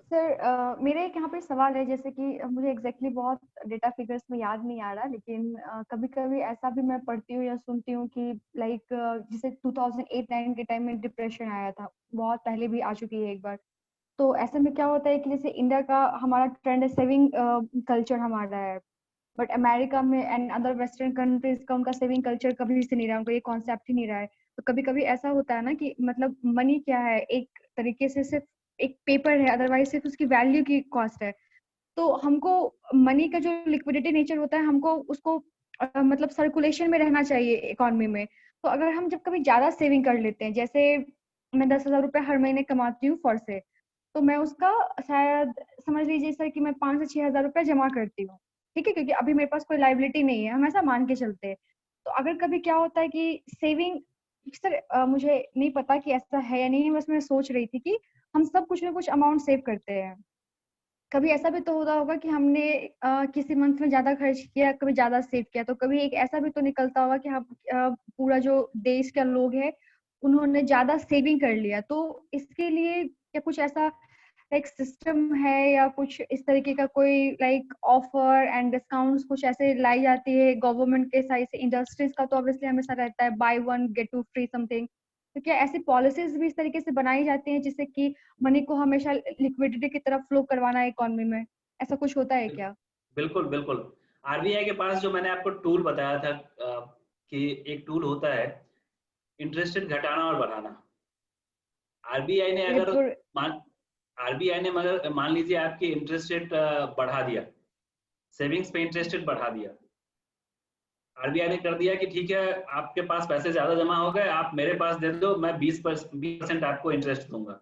सर मेरा एक यहाँ पे सवाल है, जैसे कि मुझे एग्जैक्टली बहुत डेटा फिगर्स में याद नहीं आ रहा, लेकिन कभी कभी ऐसा भी मैं पढ़ती हूँ या सुनती हूँ कि लाइक जैसे 2008-9 के टाइम में डिप्रेशन आया था, बहुत पहले भी आ चुकी है एक बार। तो ऐसे में क्या होता है कि जैसे इंडिया का हमारा ट्रेंड है, सेविंग कल्चर हमारा है, बट अमेरिका में एंड अदर वेस्टर्न कंट्रीज का उनका सेविंग कल्चर कभी से नहीं रहा, उनको ये कॉन्सेप्ट ही नहीं रहा है। तो कभी कभी ऐसा होता है ना कि मतलब मनी क्या है, एक तरीके से सिर्फ एक पेपर है, अदरवाइज सिर्फ उसकी वैल्यू की कॉस्ट है। तो हमको मनी का जो लिक्विडिटी नेचर होता है, हमको उसको मतलब सर्कुलेशन में रहना चाहिए इकोनॉमी में। तो अगर हम जब कभी ज्यादा सेविंग कर लेते हैं, जैसे मैं 10,000 रुपये हर महीने कमाती हूँ फॉर से, तो मैं उसका शायद समझ लीजिए सर कि मैं 5 से 6 हजार रुपये जमा करती हूँ, ठीक है, क्योंकि अभी मेरे पास कोई लाइबिलिटी नहीं है, हम ऐसा मान के चलते हैं। तो अगर कभी क्या होता है कि सेविंग, सर मुझे नहीं पता कि ऐसा है या नहीं है, बस मैं सोच रही थी कि हम सब कुछ ना कुछ अमाउंट सेव करते हैं, कभी ऐसा भी तो होता होगा कि हमने किसी मंथ में ज्यादा खर्च किया, कभी ज्यादा सेव किया, तो कभी एक ऐसा भी तो निकलता होगा कि हम पूरा जो देश का लोग है उन्होंने ज्यादा सेविंग कर लिया। तो इसके लिए क्या कुछ ऐसा लाइक सिस्टम है या कुछ इस तरीके का कोई लाइक ऑफर एंड डिस्काउंट्स कुछ ऐसे लाई जाती है गवर्नमेंट के साइड से? इंडस्ट्रीज का तो ऑब्वियसली हमेशा रहता है buy one get two free something, तो क्या ऐसी पॉलिसीज भी इस तरीके से बनाई जाती हैं जिससे कि मनी को हमेशा लिक्विडिटी की तरफ फ्लो करवाना है इकोनॉमी में? ऐसा कुछ होता है क्या? बिल्कुल बिल्कुल। आरबीआई के पास जो मैंने आपको टूल बताया था कि एक टूल होता है इंटरेस्ट रेट घटाना और बढ़ाना। आरबीआई ने अगर मान लीजिए आपकी इंटरेस्ट रेट बढ़ा दिया, सेविंग्स पे इंटरेस्ट रेट बढ़ा दिया, आरबीआई ने कर दिया कि ठीक है आपके पास पैसे ज्यादा जमा हो गए, आप मेरे पास दे दो, मैं 20% आपको इंटरेस्ट दूंगा।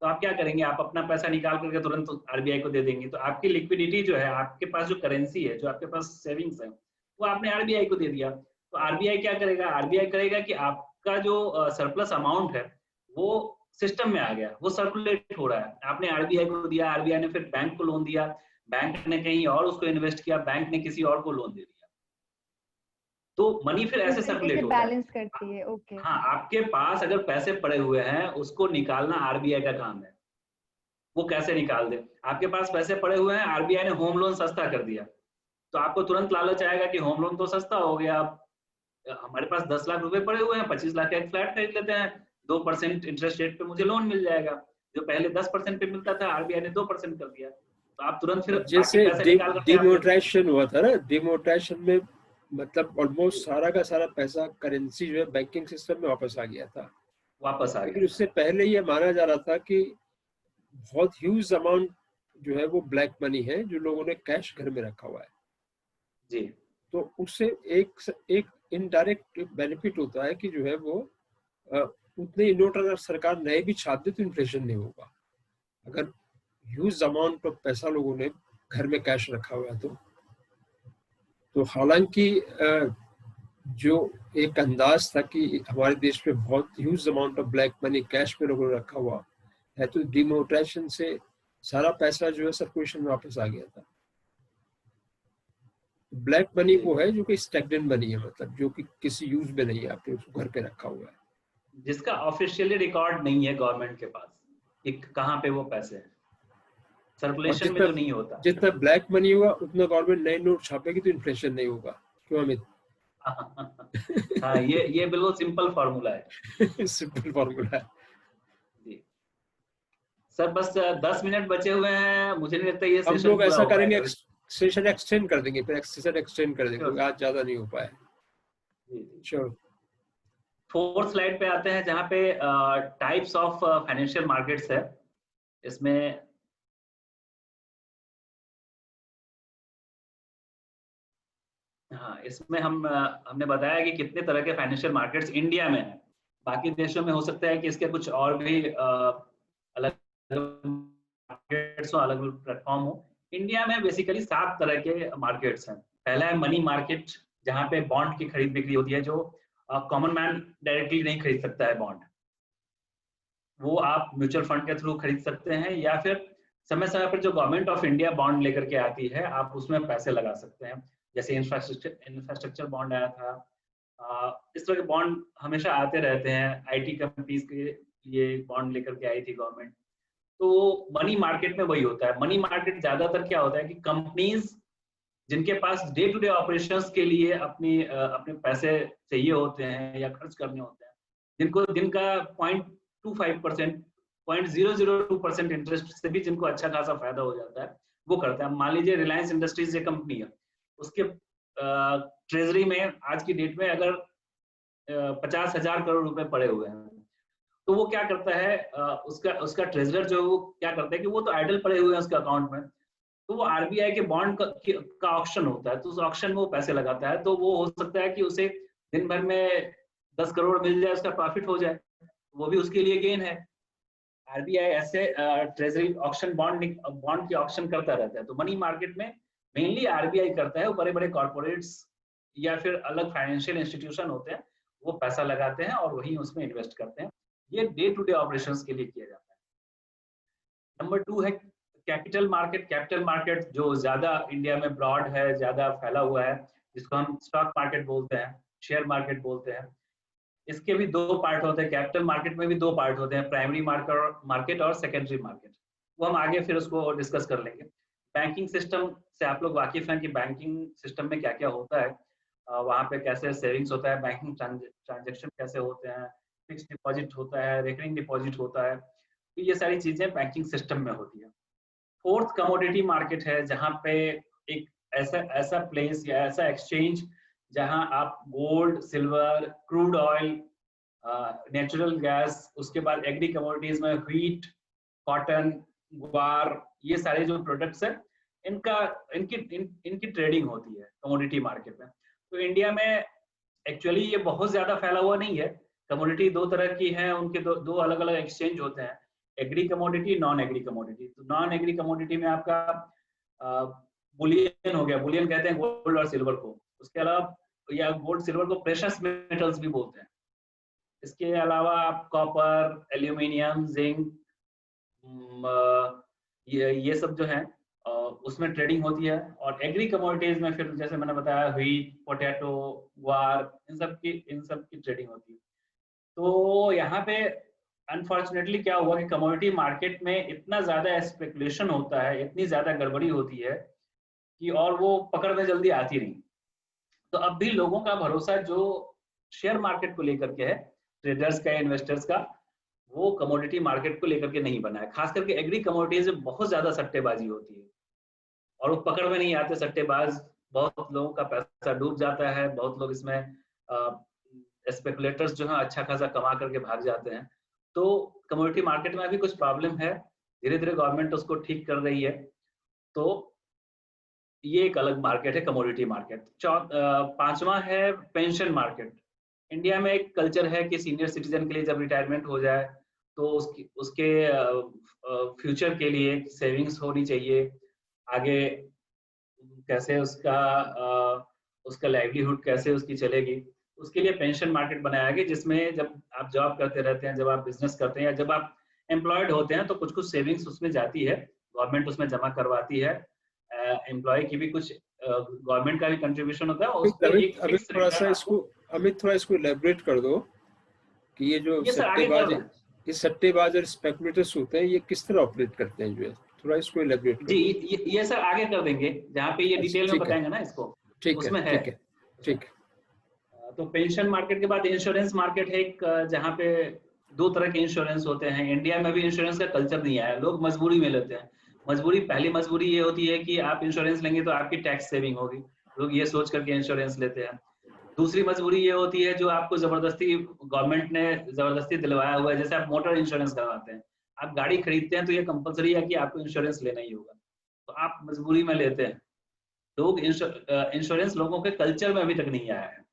तो आप क्या करेंगे, आप अपना पैसा निकाल करके तुरंत आरबीआई को दे देंगे। तो आपकी लिक्विडिटी जो है, आपके पास जो करेंसी है, जो आपके पास सेविंग्स है, वो आपने आरबीआई को दे दिया। तो आरबीआई क्या करेगा, आरबीआई करेगा कि आपका जो सरप्लस अमाउंट है वो सिस्टम में आ गया, वो सर्कुलेट हो रहा है। आपने आरबीआई को दिया, आरबीआई ने फिर बैंक को लोन दिया, बैंक ने कहीं और उसको इन्वेस्ट किया, बैंक ने किसी और को लोन दे दिया, तो मनी फिर ऐसे सर्कुलेट होता है, बैलेंस करती है। ओके। हाँ, आपके पास अगर पैसे पड़े हुए हैं उसको निकालना आरबीआई का काम है। वो कैसे निकाल दे, आपके पास पैसे पड़े हुए हैं, आरबीआई ने होम लोन सस्ता कर दिया, तो आपको तुरंत लालच आएगा कि होम लोन तो सस्ता हो गया, हमारे पास 10 लाख रुपए पड़े हुए हैं, 25 लाख का एक फ्लैट खरीद लेते हैं, 2% इंटरेस्ट रेट पे मुझे लोन मिल जाएगा। जो पहले 10% पे मिलता था, आरबीआई ने 2% कर दिया, तो आप तुरंत फिर जैसे डिमोनेटाइजेशन हुआ था ना, डिमोनेटाइजेशन में मतलब ऑलमोस्ट सारा का सारा पैसा करेंसी जो है बैंकिंग सिस्टम में वापस आ गया था, वापस आ लेकिन गया। उससे पहले ये माना जा रहा था कि बहुत ह्यूज अमाउंट जो है वो ब्लैक मनी है जो लोगों ने कैश घर में रखा हुआ है जी। तो उससे एक इनडायरेक्ट बेनिफिट होता है कि जो है वो उतने नोट अगर सरकार नए भी छाप दे तो इन्फ्लेशन नहीं होगा, अगर ह्यूज अमाउंट ऑफ पैसा लोगों ने घर में कैश रखा हुआ है तो हालांकि जो एक अंदाज था कि हमारे देश में बहुत huge amount of black money cash में लोगों ने रखा हुआ है, तो डिमोनेटाइजेशन से सारा पैसा जो है सर्कुलेशन में वापस आ गया था। ब्लैक मनी वो है जो कि स्टैग्नेंट मनी है, मतलब जो कि किसी यूज में नहीं है, आपने उसको घर पे रखा हुआ है, जिसका ऑफिशियली रिकॉर्ड नहीं है गवर्नमेंट के पास कि कहाँ पे वो पैसे हैं, सर्कुलेशन में जो नहीं होता। जितना ब्लैक मनी होगा उतना गवर्नमेंट नए नोट छापेगी तो इन्फ्लेशन नहीं होगा। क्यों अमित? हाँ, ये बिल्कुल सिंपल फार्मूला है। सिंपल फार्मूला है जी सर, बस 10 मिनट बचे हुए हैं, मुझे नहीं लगता ये हम सेशन लोग पूरा ऐसा हो करेंगे, पाएगा। सेशन एक्सटेंड कर देंगे, फिर सेशन एक्सटेंड कर देंगे क्योंकि आज ज्यादा नहीं हो पाया। चलो 4th स्लाइड पे आते हैं जहाँ पे टाइप्स ऑफ फाइनेंशियल मार्केट्स है। इसमें हाँ, इसमें हमने बताया कि कितने तरह के फाइनेंशियल मार्केट्स इंडिया में हैं। बाकी देशों में हो सकता है कि इसके कुछ और भी अलग मार्केट्स हो, अलग अलग प्लेटफॉर्म हो। इंडिया में बेसिकली 7 तरह के मार्केट्स हैं। पहला है मनी मार्केट, जहाँ पे बॉन्ड की खरीद बिक्री होती है, जो कॉमन मैन डायरेक्टली नहीं खरीद सकता है बॉन्ड, वो आप म्यूचुअल फंड के थ्रू खरीद सकते हैं, या फिर समय समय पर जो गवर्नमेंट ऑफ इंडिया बॉन्ड लेकर के आती है, आप उसमें पैसे लगा सकते हैं। जैसे इंफ्रास्ट्रक्चर बॉन्ड आया था, इस तरह के बॉन्ड हमेशा आते रहते हैं। आईटी कंपनीज के लिए बॉन्ड लेकर के आई थी गवर्नमेंट। तो मनी मार्केट में वही होता है। मनी मार्केट ज्यादातर क्या होता है कि कंपनीज जिनके पास डे टू डे ऑपरेशंस के लिए अपने पैसे चाहिए होते हैं या खर्च करने होते हैं, जिनको दिन का 0.25%, 0.002% इंटरेस्ट से भी जिनको अच्छा खासा फायदा हो जाता है, वो करते हैं। मान लीजिए रिलायंस इंडस्ट्रीज एक कंपनी है, उसके ट्रेजरी में आज की डेट में अगर 50,000 करोड़ रुपए पड़े हुए हैं, तो वो क्या करता है, उसका ट्रेजरर जो वो क्या करता है कि वो तो आइडल पड़े हुए हैं उसके अकाउंट में, तो वो आरबीआई के बॉन्ड का ऑक्शन होता है, तो उस ऑक्शन में वो पैसे लगाता है। तो वो हो सकता है कि उसे दिन भर में 10 करोड़ मिल जाए, उसका प्रॉफिट हो जाए, वो भी उसके लिए गेन है। आरबीआई ऐसे ट्रेजरी ऑक्शन बॉन्ड की ऑक्शन करता रहता है। तो मनी मार्केट में मेनली आरबीआई करता है, वो बड़े बड़े कॉर्पोरेट्स या फिर अलग फाइनेंशियल इंस्टीट्यूशन होते हैं, वो पैसा लगाते हैं और वहीं उसमें इन्वेस्ट करते हैं। ये डे टू डे ऑपरेशंस के लिए किया जाता है। नंबर 2 है कैपिटल मार्केट। कैपिटल मार्केट जो ज्यादा इंडिया में ब्रॉड है, ज्यादा फैला हुआ है, जिसको हम स्टॉक मार्केट बोलते हैं, शेयर मार्केट बोलते हैं। इसके भी 2 पार्ट होते हैं। कैपिटल मार्केट में भी 2 पार्ट होते हैं, प्राइमरी मार्केट और सेकेंडरी मार्केट। वो हम आगे फिर उसको डिस्कस कर लेंगे। बैंकिंग सिस्टम से आप लोग वाकिफ हैं कि बैंकिंग सिस्टम में क्या क्या होता है, वहाँ पे कैसे सेविंग्स होता है, बैंकिंग ट्रांजेक्शन कैसे होते हैं, फिक्स डिपॉजिट होता है, रिकरिंग डिपॉजिट होता है, तो ये सारी चीजें बैंकिंग सिस्टम में होती है। फोर्थ कमोडिटी मार्केट है, जहाँ पे एक ऐसा प्लेस या ऐसा एक्सचेंज जहाँ आप gold, silver, crude oil, natural gas, उसके बाद एग्री कमोडिटीज में व्हीट, कॉटन, गुआर, ये सारे जो प्रोडक्ट्स है इनकी ट्रेडिंग होती है कमोडिटी मार्केट में। तो इंडिया में एक्चुअली ये बहुत ज्यादा फैला हुआ नहीं है। कमोडिटी दो तरह की है, उनके दो अलग अलग एक्सचेंज होते हैं, agree commodity, non agree commodity. तो नॉन एग्री कमोडिटी में आपका बुलियन हो गया, बुलियन कहते हैं गोल्ड और सिल्वर को, उसके अलावा या गोल्ड सिल्वर को प्रेशस मेटल्स भी बोलते हैं। इसके अलावा आप कॉपर, एल्यूमिनियम, जिंक, ये सब जो है उसमें ट्रेडिंग होती है। और एग्री कमोडिटीज में फिर जैसे मैंने बताया व्हीट, पोटैटो, ग्वार, इन सब की ट्रेडिंग होती है। तो यहाँ पे अनफॉर्चुनेटली क्या हुआ कि कमोडिटी मार्केट में इतना ज्यादा स्पेकुलेशन होता है, इतनी ज्यादा गड़बड़ी होती है कि और वो पकड़ में जल्दी आती नहीं। तो अब भी लोगों का भरोसा जो शेयर मार्केट को लेकर के है, ट्रेडर्स का, इन्वेस्टर्स का, वो कमोडिटी मार्केट को लेकर के नहीं बना है। खास करके एग्री कमोडिटीज में बहुत ज्यादा सट्टेबाजी होती है और वो पकड़ में नहीं आते सट्टेबाज, बहुत लोगों का पैसा डूब जाता है, बहुत लोग इसमें स्पेकुलेटर्स जो है अच्छा खासा कमा करके भाग जाते हैं। तो कमोडिटी मार्केट में अभी कुछ प्रॉब्लम है, धीरे धीरे गवर्नमेंट उसको ठीक कर रही है। तो ये एक अलग मार्केट है कमोडिटी मार्केट। पांचवा है पेंशन मार्केट। इंडिया में एक कल्चर है कि सीनियर सिटीजन के लिए जब रिटायरमेंट हो जाए तो उसके फ्यूचर के लिए सेविंग्स होनी चाहिए, आगे कैसे उसका लाइवलीहुड कैसे उसकी चलेगी, उसके लिए पेंशन मार्केट बनाया गया, जिसमें जब आप जॉब करते रहते हैं, जब आप बिजनेस करते हैं या जब आप एम्प्लॉयड होते हैं तो कुछ कुछ सेविंग्स उसमें जाती है, गवर्नमेंट उसमें जमा करवाती है, एम्प्लॉय की भी कुछ गवर्नमेंट का भी कंट्रीब्यूशन होता है। उस पे एक अमित थोड़ा इसको इलैबोरेट कर दो कि ये जो सट्टेबाज और स्पेकुलेटर्स होते हैं ये किस तरह ऑपरेट करते हैं, जो है थोड़ा इसको इलैबोरेट जी। ये सर आगे कर देंगे, जहाँ पे ये डिटेल में बताएंगे ना इसको, उसमें है। ठीक है। तो पेंशन मार्केट के बाद इंश्योरेंस मार्केट है एक, जहाँ पे दो तरह के इंश्योरेंस होते हैं। इंडिया में भी इंश्योरेंस का कल्चर नहीं आया, लोग मजबूरी में लेते हैं। पहली मजबूरी ये होती है कि आप इंश्योरेंस लेंगे तो आपकी टैक्स सेविंग होगी, लोग ये सोच करके इंश्योरेंस लेते हैं। दूसरी मजबूरी ये होती है जो आपको जबरदस्ती गवर्नमेंट ने जबरदस्ती दिलवाया हुआ है, जैसे आप मोटर इंश्योरेंस करवाते हैं, आप गाड़ी खरीदते हैं तो ये कंपलसरी है कि आपको इंश्योरेंस लेना ही होगा, तो आप मजबूरी में लेते हैं। लोग इंश्योरेंस लोगों के कल्चर में अभी तक नहीं आया है।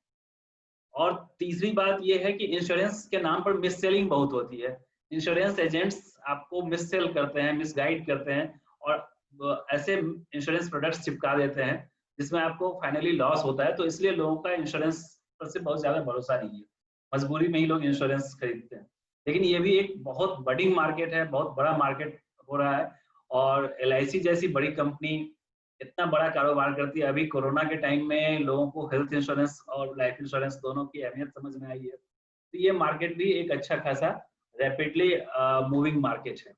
और तीसरी बात ये है कि इंश्योरेंस के नाम पर मिस सेलिंग बहुत होती है। इंश्योरेंस एजेंट्स आपको मिस सेल करते हैं, मिस गाइड करते हैं और ऐसे इंश्योरेंस प्रोडक्ट्स चिपका देते हैं जिसमें आपको फाइनली लॉस होता है। तो इसलिए लोगों का इंश्योरेंस पर से बहुत ज्यादा भरोसा नहीं है, मजबूरी में ही लोग इंश्योरेंस खरीदते हैं। लेकिन ये भी एक बहुत बड़ी मार्केट है, बहुत बड़ा मार्केट हो रहा है। और LIC जैसी बड़ी कंपनी इतना बड़ा कारोबार करती है। अभी कोरोना के टाइम में लोगों को हेल्थ इंश्योरेंस और लाइफ इंश्योरेंस दोनों की अहमियत समझ में आई है। तो ये मार्केट भी एक अच्छा खासा रैपिडली मूविंग मार्केट है।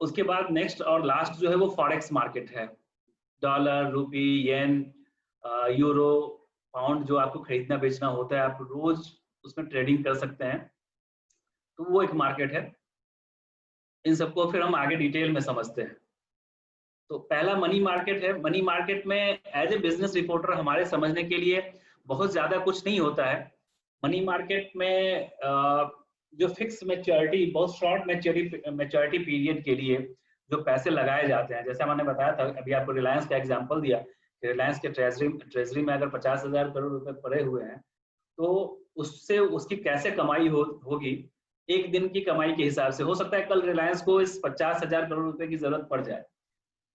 उसके बाद नेक्स्ट और लास्ट जो है वो फॉरेक्स मार्केट है। डॉलर, रुपी, येन, यूरो, पाउंड जो आपको खरीदना बेचना होता है, आप रोज उसमें ट्रेडिंग कर सकते हैं, तो वो एक मार्केट है। इन सबको फिर हम आगे डिटेल में समझते हैं। तो पहला मनी मार्केट है। मनी मार्केट में एज ए बिजनेस रिपोर्टर हमारे समझने के लिए बहुत ज्यादा कुछ नहीं होता है। मनी मार्केट में जो फिक्स मैच्योरिटी, बहुत शॉर्ट मैच्योरिटी पीरियड के लिए जो पैसे लगाए जाते हैं, जैसे मैंने बताया था अभी आपको, रिलायंस का एग्जांपल दिया कि रिलायंस के ट्रेजरी में अगर 50,000 करोड़ रुपए पड़े हुए हैं तो उससे उसकी कैसे कमाई होगी, एक दिन की कमाई के हिसाब से। हो सकता है कल रिलायंस को इस 50,000 करोड़ रुपए की जरूरत पड़ जाए,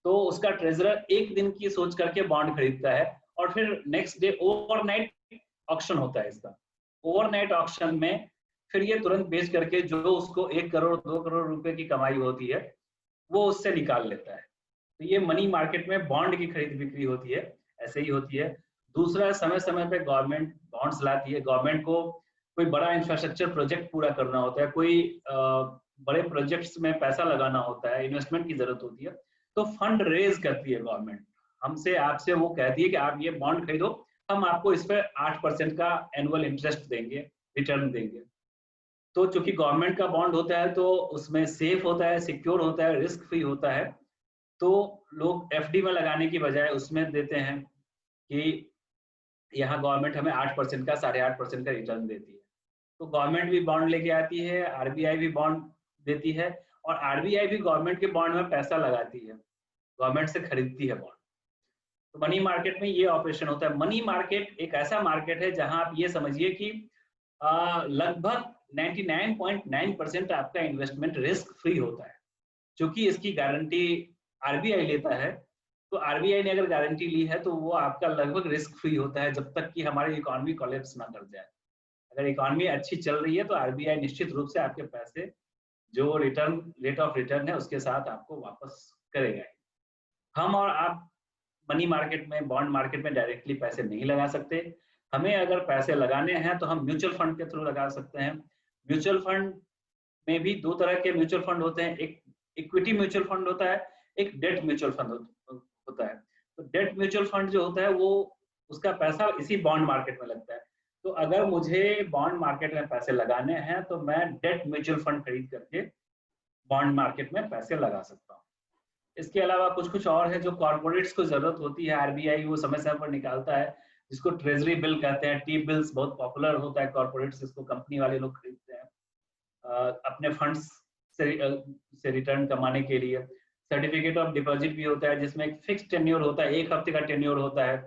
तो उसका ट्रेजरर एक दिन की सोच करके बॉन्ड खरीदता है और फिर नेक्स्ट डे ओवरनाइट ऑक्शन होता है इसका। ओवरनाइट ऑक्शन में फिर ये तुरंत बेच करके जो उसको 1 करोड़ 2 करोड़ रुपए की कमाई होती है वो उससे निकाल लेता है। तो ये मनी मार्केट में बॉन्ड की खरीद बिक्री होती है, ऐसे ही होती है। दूसरा, समय समय पे गवर्नमेंट बॉन्ड्स लाती है। गवर्नमेंट को कोई बड़ा इंफ्रास्ट्रक्चर प्रोजेक्ट पूरा करना होता है, कोई बड़े प्रोजेक्ट्स में पैसा लगाना होता है, इन्वेस्टमेंट की जरूरत होती है, तो फंड रेज करती है गवर्नमेंट हमसे, आपसे वो कहती है कि आप ये बॉन्ड खरीदो, हम आपको इस पर 8% का एनुअल इंटरेस्ट देंगे, रिटर्न देंगे। तो चूंकि गवर्नमेंट का बॉन्ड होता है तो उसमें सेफ होता है, सिक्योर होता है, रिस्क फ्री होता है, तो लोग एफडी में लगाने की बजाय उसमें देते हैं कि यहाँ गवर्नमेंट हमें 8% का 8.5% का रिटर्न देती है। तो गवर्नमेंट भी बॉन्ड लेके आती है, आरबीआई भी बॉन्ड देती है, और आरबीआई भी गवर्नमेंट के बॉन्ड में पैसा लगाती है, गवर्नमेंट से खरीदती है बॉन्ड। तो मनी मार्केट में ये ऑपरेशन होता है। मनी मार्केट एक ऐसा मार्केट है जहां आप ये समझिए कि लगभग 99.9% आपका इन्वेस्टमेंट रिस्क फ्री होता है, क्योंकि इसकी गारंटी आरबीआई लेता है। तो आरबीआई ने अगर गारंटी ली है तो वो आपका लगभग रिस्क फ्री होता है, जब तक कि हमारी इकोनॉमी कोलैप्स ना कर जाए। अगर इकोनॉमी अच्छी चल रही है तो आरबीआई निश्चित रूप से आपके पैसे जो रिटर्न, रेट ऑफ रिटर्न है, उसके साथ आपको वापस करेगा। हम और आप मनी मार्केट में, बॉन्ड मार्केट में डायरेक्टली पैसे नहीं लगा सकते। हमें अगर पैसे लगाने हैं तो हम म्यूचुअल फंड के थ्रू लगा सकते हैं। म्यूचुअल फंड में भी दो तरह के म्यूचुअल फंड होते हैं, एक इक्विटी म्यूचुअल फंड होता है, एक डेट म्यूचुअल फंड होता है। तो डेट म्यूचुअल फंड जो होता है वो, उसका पैसा इसी बॉन्ड मार्केट में लगता है। तो अगर मुझे बॉन्ड मार्केट में पैसे लगाने हैं तो मैं डेट म्यूचुअल फंड खरीद करके बॉन्ड मार्केट में पैसे लगा सकता हूँ। इसके अलावा कुछ और है जो कॉर्पोरेट्स को जरूरत होती है, आरबीआई वो समय समय पर निकालता है, जिसको ट्रेजरी बिल कहते हैं। टी बिल्स बहुत पॉपुलर होता है कॉर्पोरेट्स, इसको कंपनी वाले लोग खरीदते हैं अपने फंड्स से रिटर्न कमाने के लिए। सर्टिफिकेट ऑफ डिपॉजिट भी होता है, जिसमें एक फिक्स टेन्योर होता है, 1 हफ्ते का टेन्योर होता है।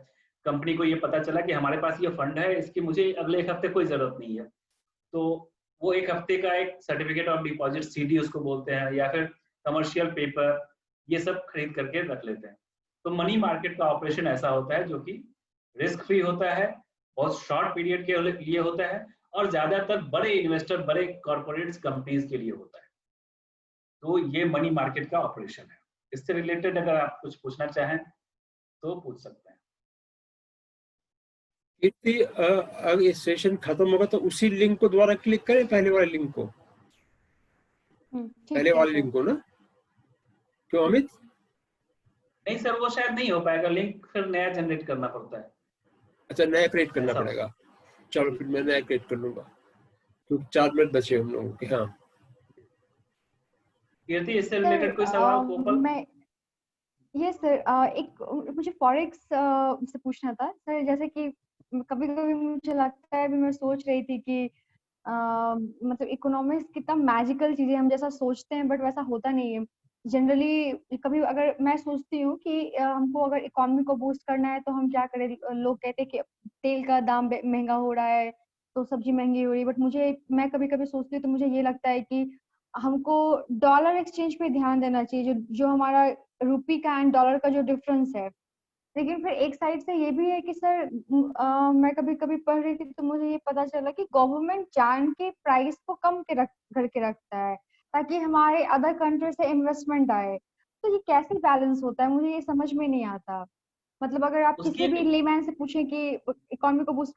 कंपनी को ये पता चला कि हमारे पास ये फंड है, इसकी मुझे अगले 1 हफ्ते कोई जरूरत नहीं है, तो वो 1 हफ्ते का एक सर्टिफिकेट ऑफ डिपॉजिट, सीडी उसको बोलते हैं, या फिर कमर्शियल पेपर, ये सब खरीद करके रख लेते हैं। तो मनी मार्केट का ऑपरेशन ऐसा होता है जो कि रिस्क फ्री होता है, बहुत शॉर्ट पीरियड के लिए होता है, और ज्यादातर बड़े इन्वेस्टर, बड़े कॉर्पोरेट्स, कंपनीज के लिए होता है। तो ये मनी मार्केट का ऑपरेशन है। इससे रिलेटेड अगर आप कुछ पूछना चाहें तो पूछ सकते हैं। कीर्ति, अगर ये सेशन खत्म होगा तो उसी लिंक को दोबारा क्लिक करें, पहले वाले लिंक को, पहले वाले लिंक को ना, क्यों अमित? नहीं सर, वो शायद नहीं हो पाएगा, लिंक फिर नया जनरेट करना पड़ता है। अच्छा, नया क्रिएट करना पड़ेगा। चलो फिर मैं नया क्रिएट कर लूंगा, क्योंकि 4 मिनट बचे हम लोगों के। हाँ कीर्ति, इससे रिलेटेड कोई सवाल? मैं ये सर एक मुझे फॉरेक्स से पूछना था सर। जैसे कि कभी कभी मुझे लगता है, अभी मैं सोच रही थी कि मतलब इकोनॉमिक्स कितना मैजिकल चीज है, हम जैसा सोचते हैं बट वैसा होता नहीं है जनरली। कभी अगर मैं सोचती हूँ कि हमको अगर इकोनॉमी को बूस्ट करना है तो हम क्या करें, लोग कहते हैं कि तेल का दाम महंगा हो रहा है तो सब्जी महंगी हो रही है, बट मैं कभी कभी सोचती हूँ तो मुझे ये लगता है कि हमको डॉलर एक्सचेंज पे ध्यान देना चाहिए, जो हमारा रुपी का एंड डॉलर का जो डिफरेंस है। लेकिन फिर एक साइड से ये भी है कि सर मैं कभी कभी पढ़ रही थी तो मुझे ये पता चला कि गवर्नमेंट जान के प्राइस को कम करके रखता है ताकि हमारे अदर कंट्री से इन्वेस्टमेंट आए। तो ये कैसे बैलेंस होता है, मुझे ये समझ में नहीं आता। मतलब अगर आप किसी भी लेमैन से पूछें कि इकोनॉमी को बूस्ट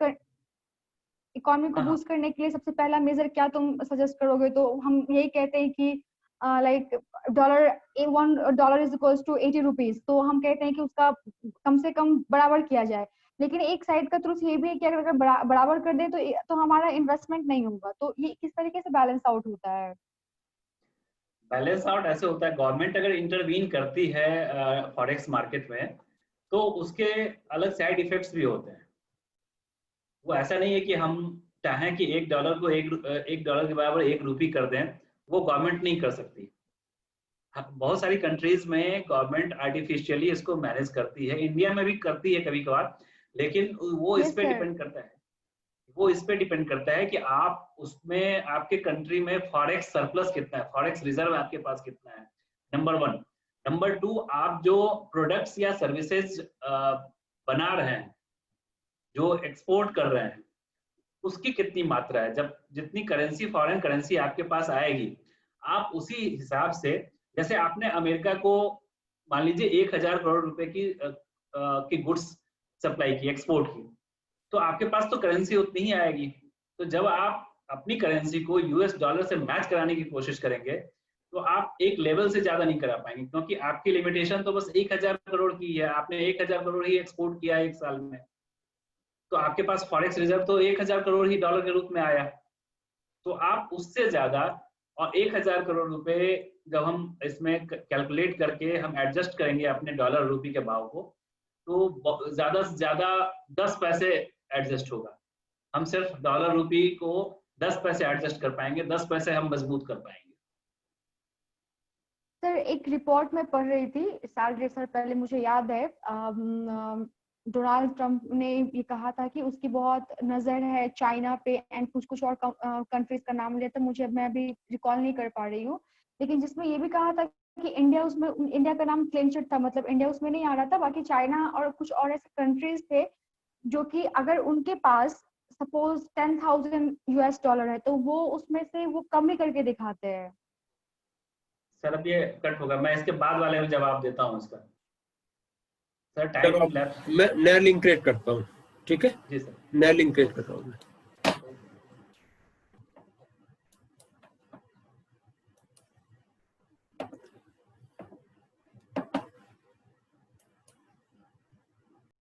करने के लिए सबसे पहला मेजर क्या तुम सजेस्ट करोगे, तो हम यही कहते हैं कि like $1 is equals to 80 rupees. तो हम कहते हैं कि उसका कम से कम बराबर किया जाए। लेकिन एक साइड का ट्रुथ ये भी है कि अगर बराबर कर दे तो हमारा इन्वेस्टमेंट नहीं होगा। तो ये किस तरीके से बैलेंस आउट होता है? बैलेंस आउट ऐसे होता है, गवर्नमेंट अगर इंटरवीन करती है फॉरेक्स मार्केट में तो उसके अलग साइड इफेक्ट्स भी होते हैं। वो ऐसा नहीं है कि हम चाहें कि $1 को $1 के बराबर 1 रुपी कर दें, वो गवर्नमेंट नहीं कर सकती। बहुत सारी कंट्रीज में गवर्नमेंट आर्टिफिशियली इसको मैनेज करती है, इंडिया में भी करती है कभी कभार, लेकिन वो इस पे डिपेंड करता है। वो इस पे डिपेंड करता है कि आप उसमें, आपके कंट्री में फॉरेक्स सरप्लस कितना है, फॉरेक्स रिजर्व आपके पास कितना है, नंबर 1। नंबर 2, आप जो प्रोडक्ट्स या सर्विसेज बना रहे हैं, जो एक्सपोर्ट कर रहे हैं, उसकी कितनी मात्रा है। जब जितनी करेंसी, फॉरेन करेंसी आपके पास आएगी, आप उसी हिसाब से, जैसे आपने अमेरिका को मान लीजिए 1000 करोड़ रुपए की गुड्स सप्लाई की, एक्सपोर्ट की, तो आपके पास तो करेंसी उतनी ही आएगी। तो जब आप अपनी करेंसी को यूएस डॉलर से मैच कराने की कोशिश करेंगे तो आप एक लेवल से ज्यादा नहीं करा पाएंगे, क्योंकि आपकी लिमिटेशन तो बस 1000 करोड़ की है। आपने 1000 करोड़ ही एक्सपोर्ट किया एक साल में, तो आपके पास फॉरेक्स रिजर्व तो 1000 करोड़ ही डॉलर के रूप में आया। तो आप उससे ज्यादा, और 1000 करोड़ रुपए जब हम इसमें कैलकुलेट करके हम एडजस्ट करेंगे अपने डॉलर रूपी के भाव को, तो ज्यादा से ज्यादा 10 पैसे एडजस्ट होगा। हम सिर्फ डॉलर रूपी को 10 पैसे एडजस्ट कर पाएंगे, 10 पैसे हम मजबूत कर पाएंगे। सर एक रिपोर्ट में पढ़ रही थी साल 1.5 साल पहले, मुझे याद है डोनाल्ड ट्रंप ने ये कहा था कि उसकी बहुत नजर है चाइना पे एंड कुछ और कंट्रीज का नाम लिया था, मैं अभी रिकॉल नहीं कर पा रही हूँ, लेकिन जिसमें ये भी कहा था कि इंडिया का नाम क्लिंचड था, मतलब इंडिया उसमें नहीं आ रहा था, बाकी चाइना और कुछ और ऐसे कंट्रीज थे जो कि अगर उनके पास सपोज $10,000 है तो वो उसमें से वो कम ही करके दिखाते हैं। सर अब ये कट होगा, मैं इसके बाद वाले में जवाब देता हूँ इसका। सर चलो टाइम लैप्स। मैं नया लिंक क्रिएट करता हूँ, ठीक है? जी सर। नया लिंक क्रिएट कर रहा हूँ।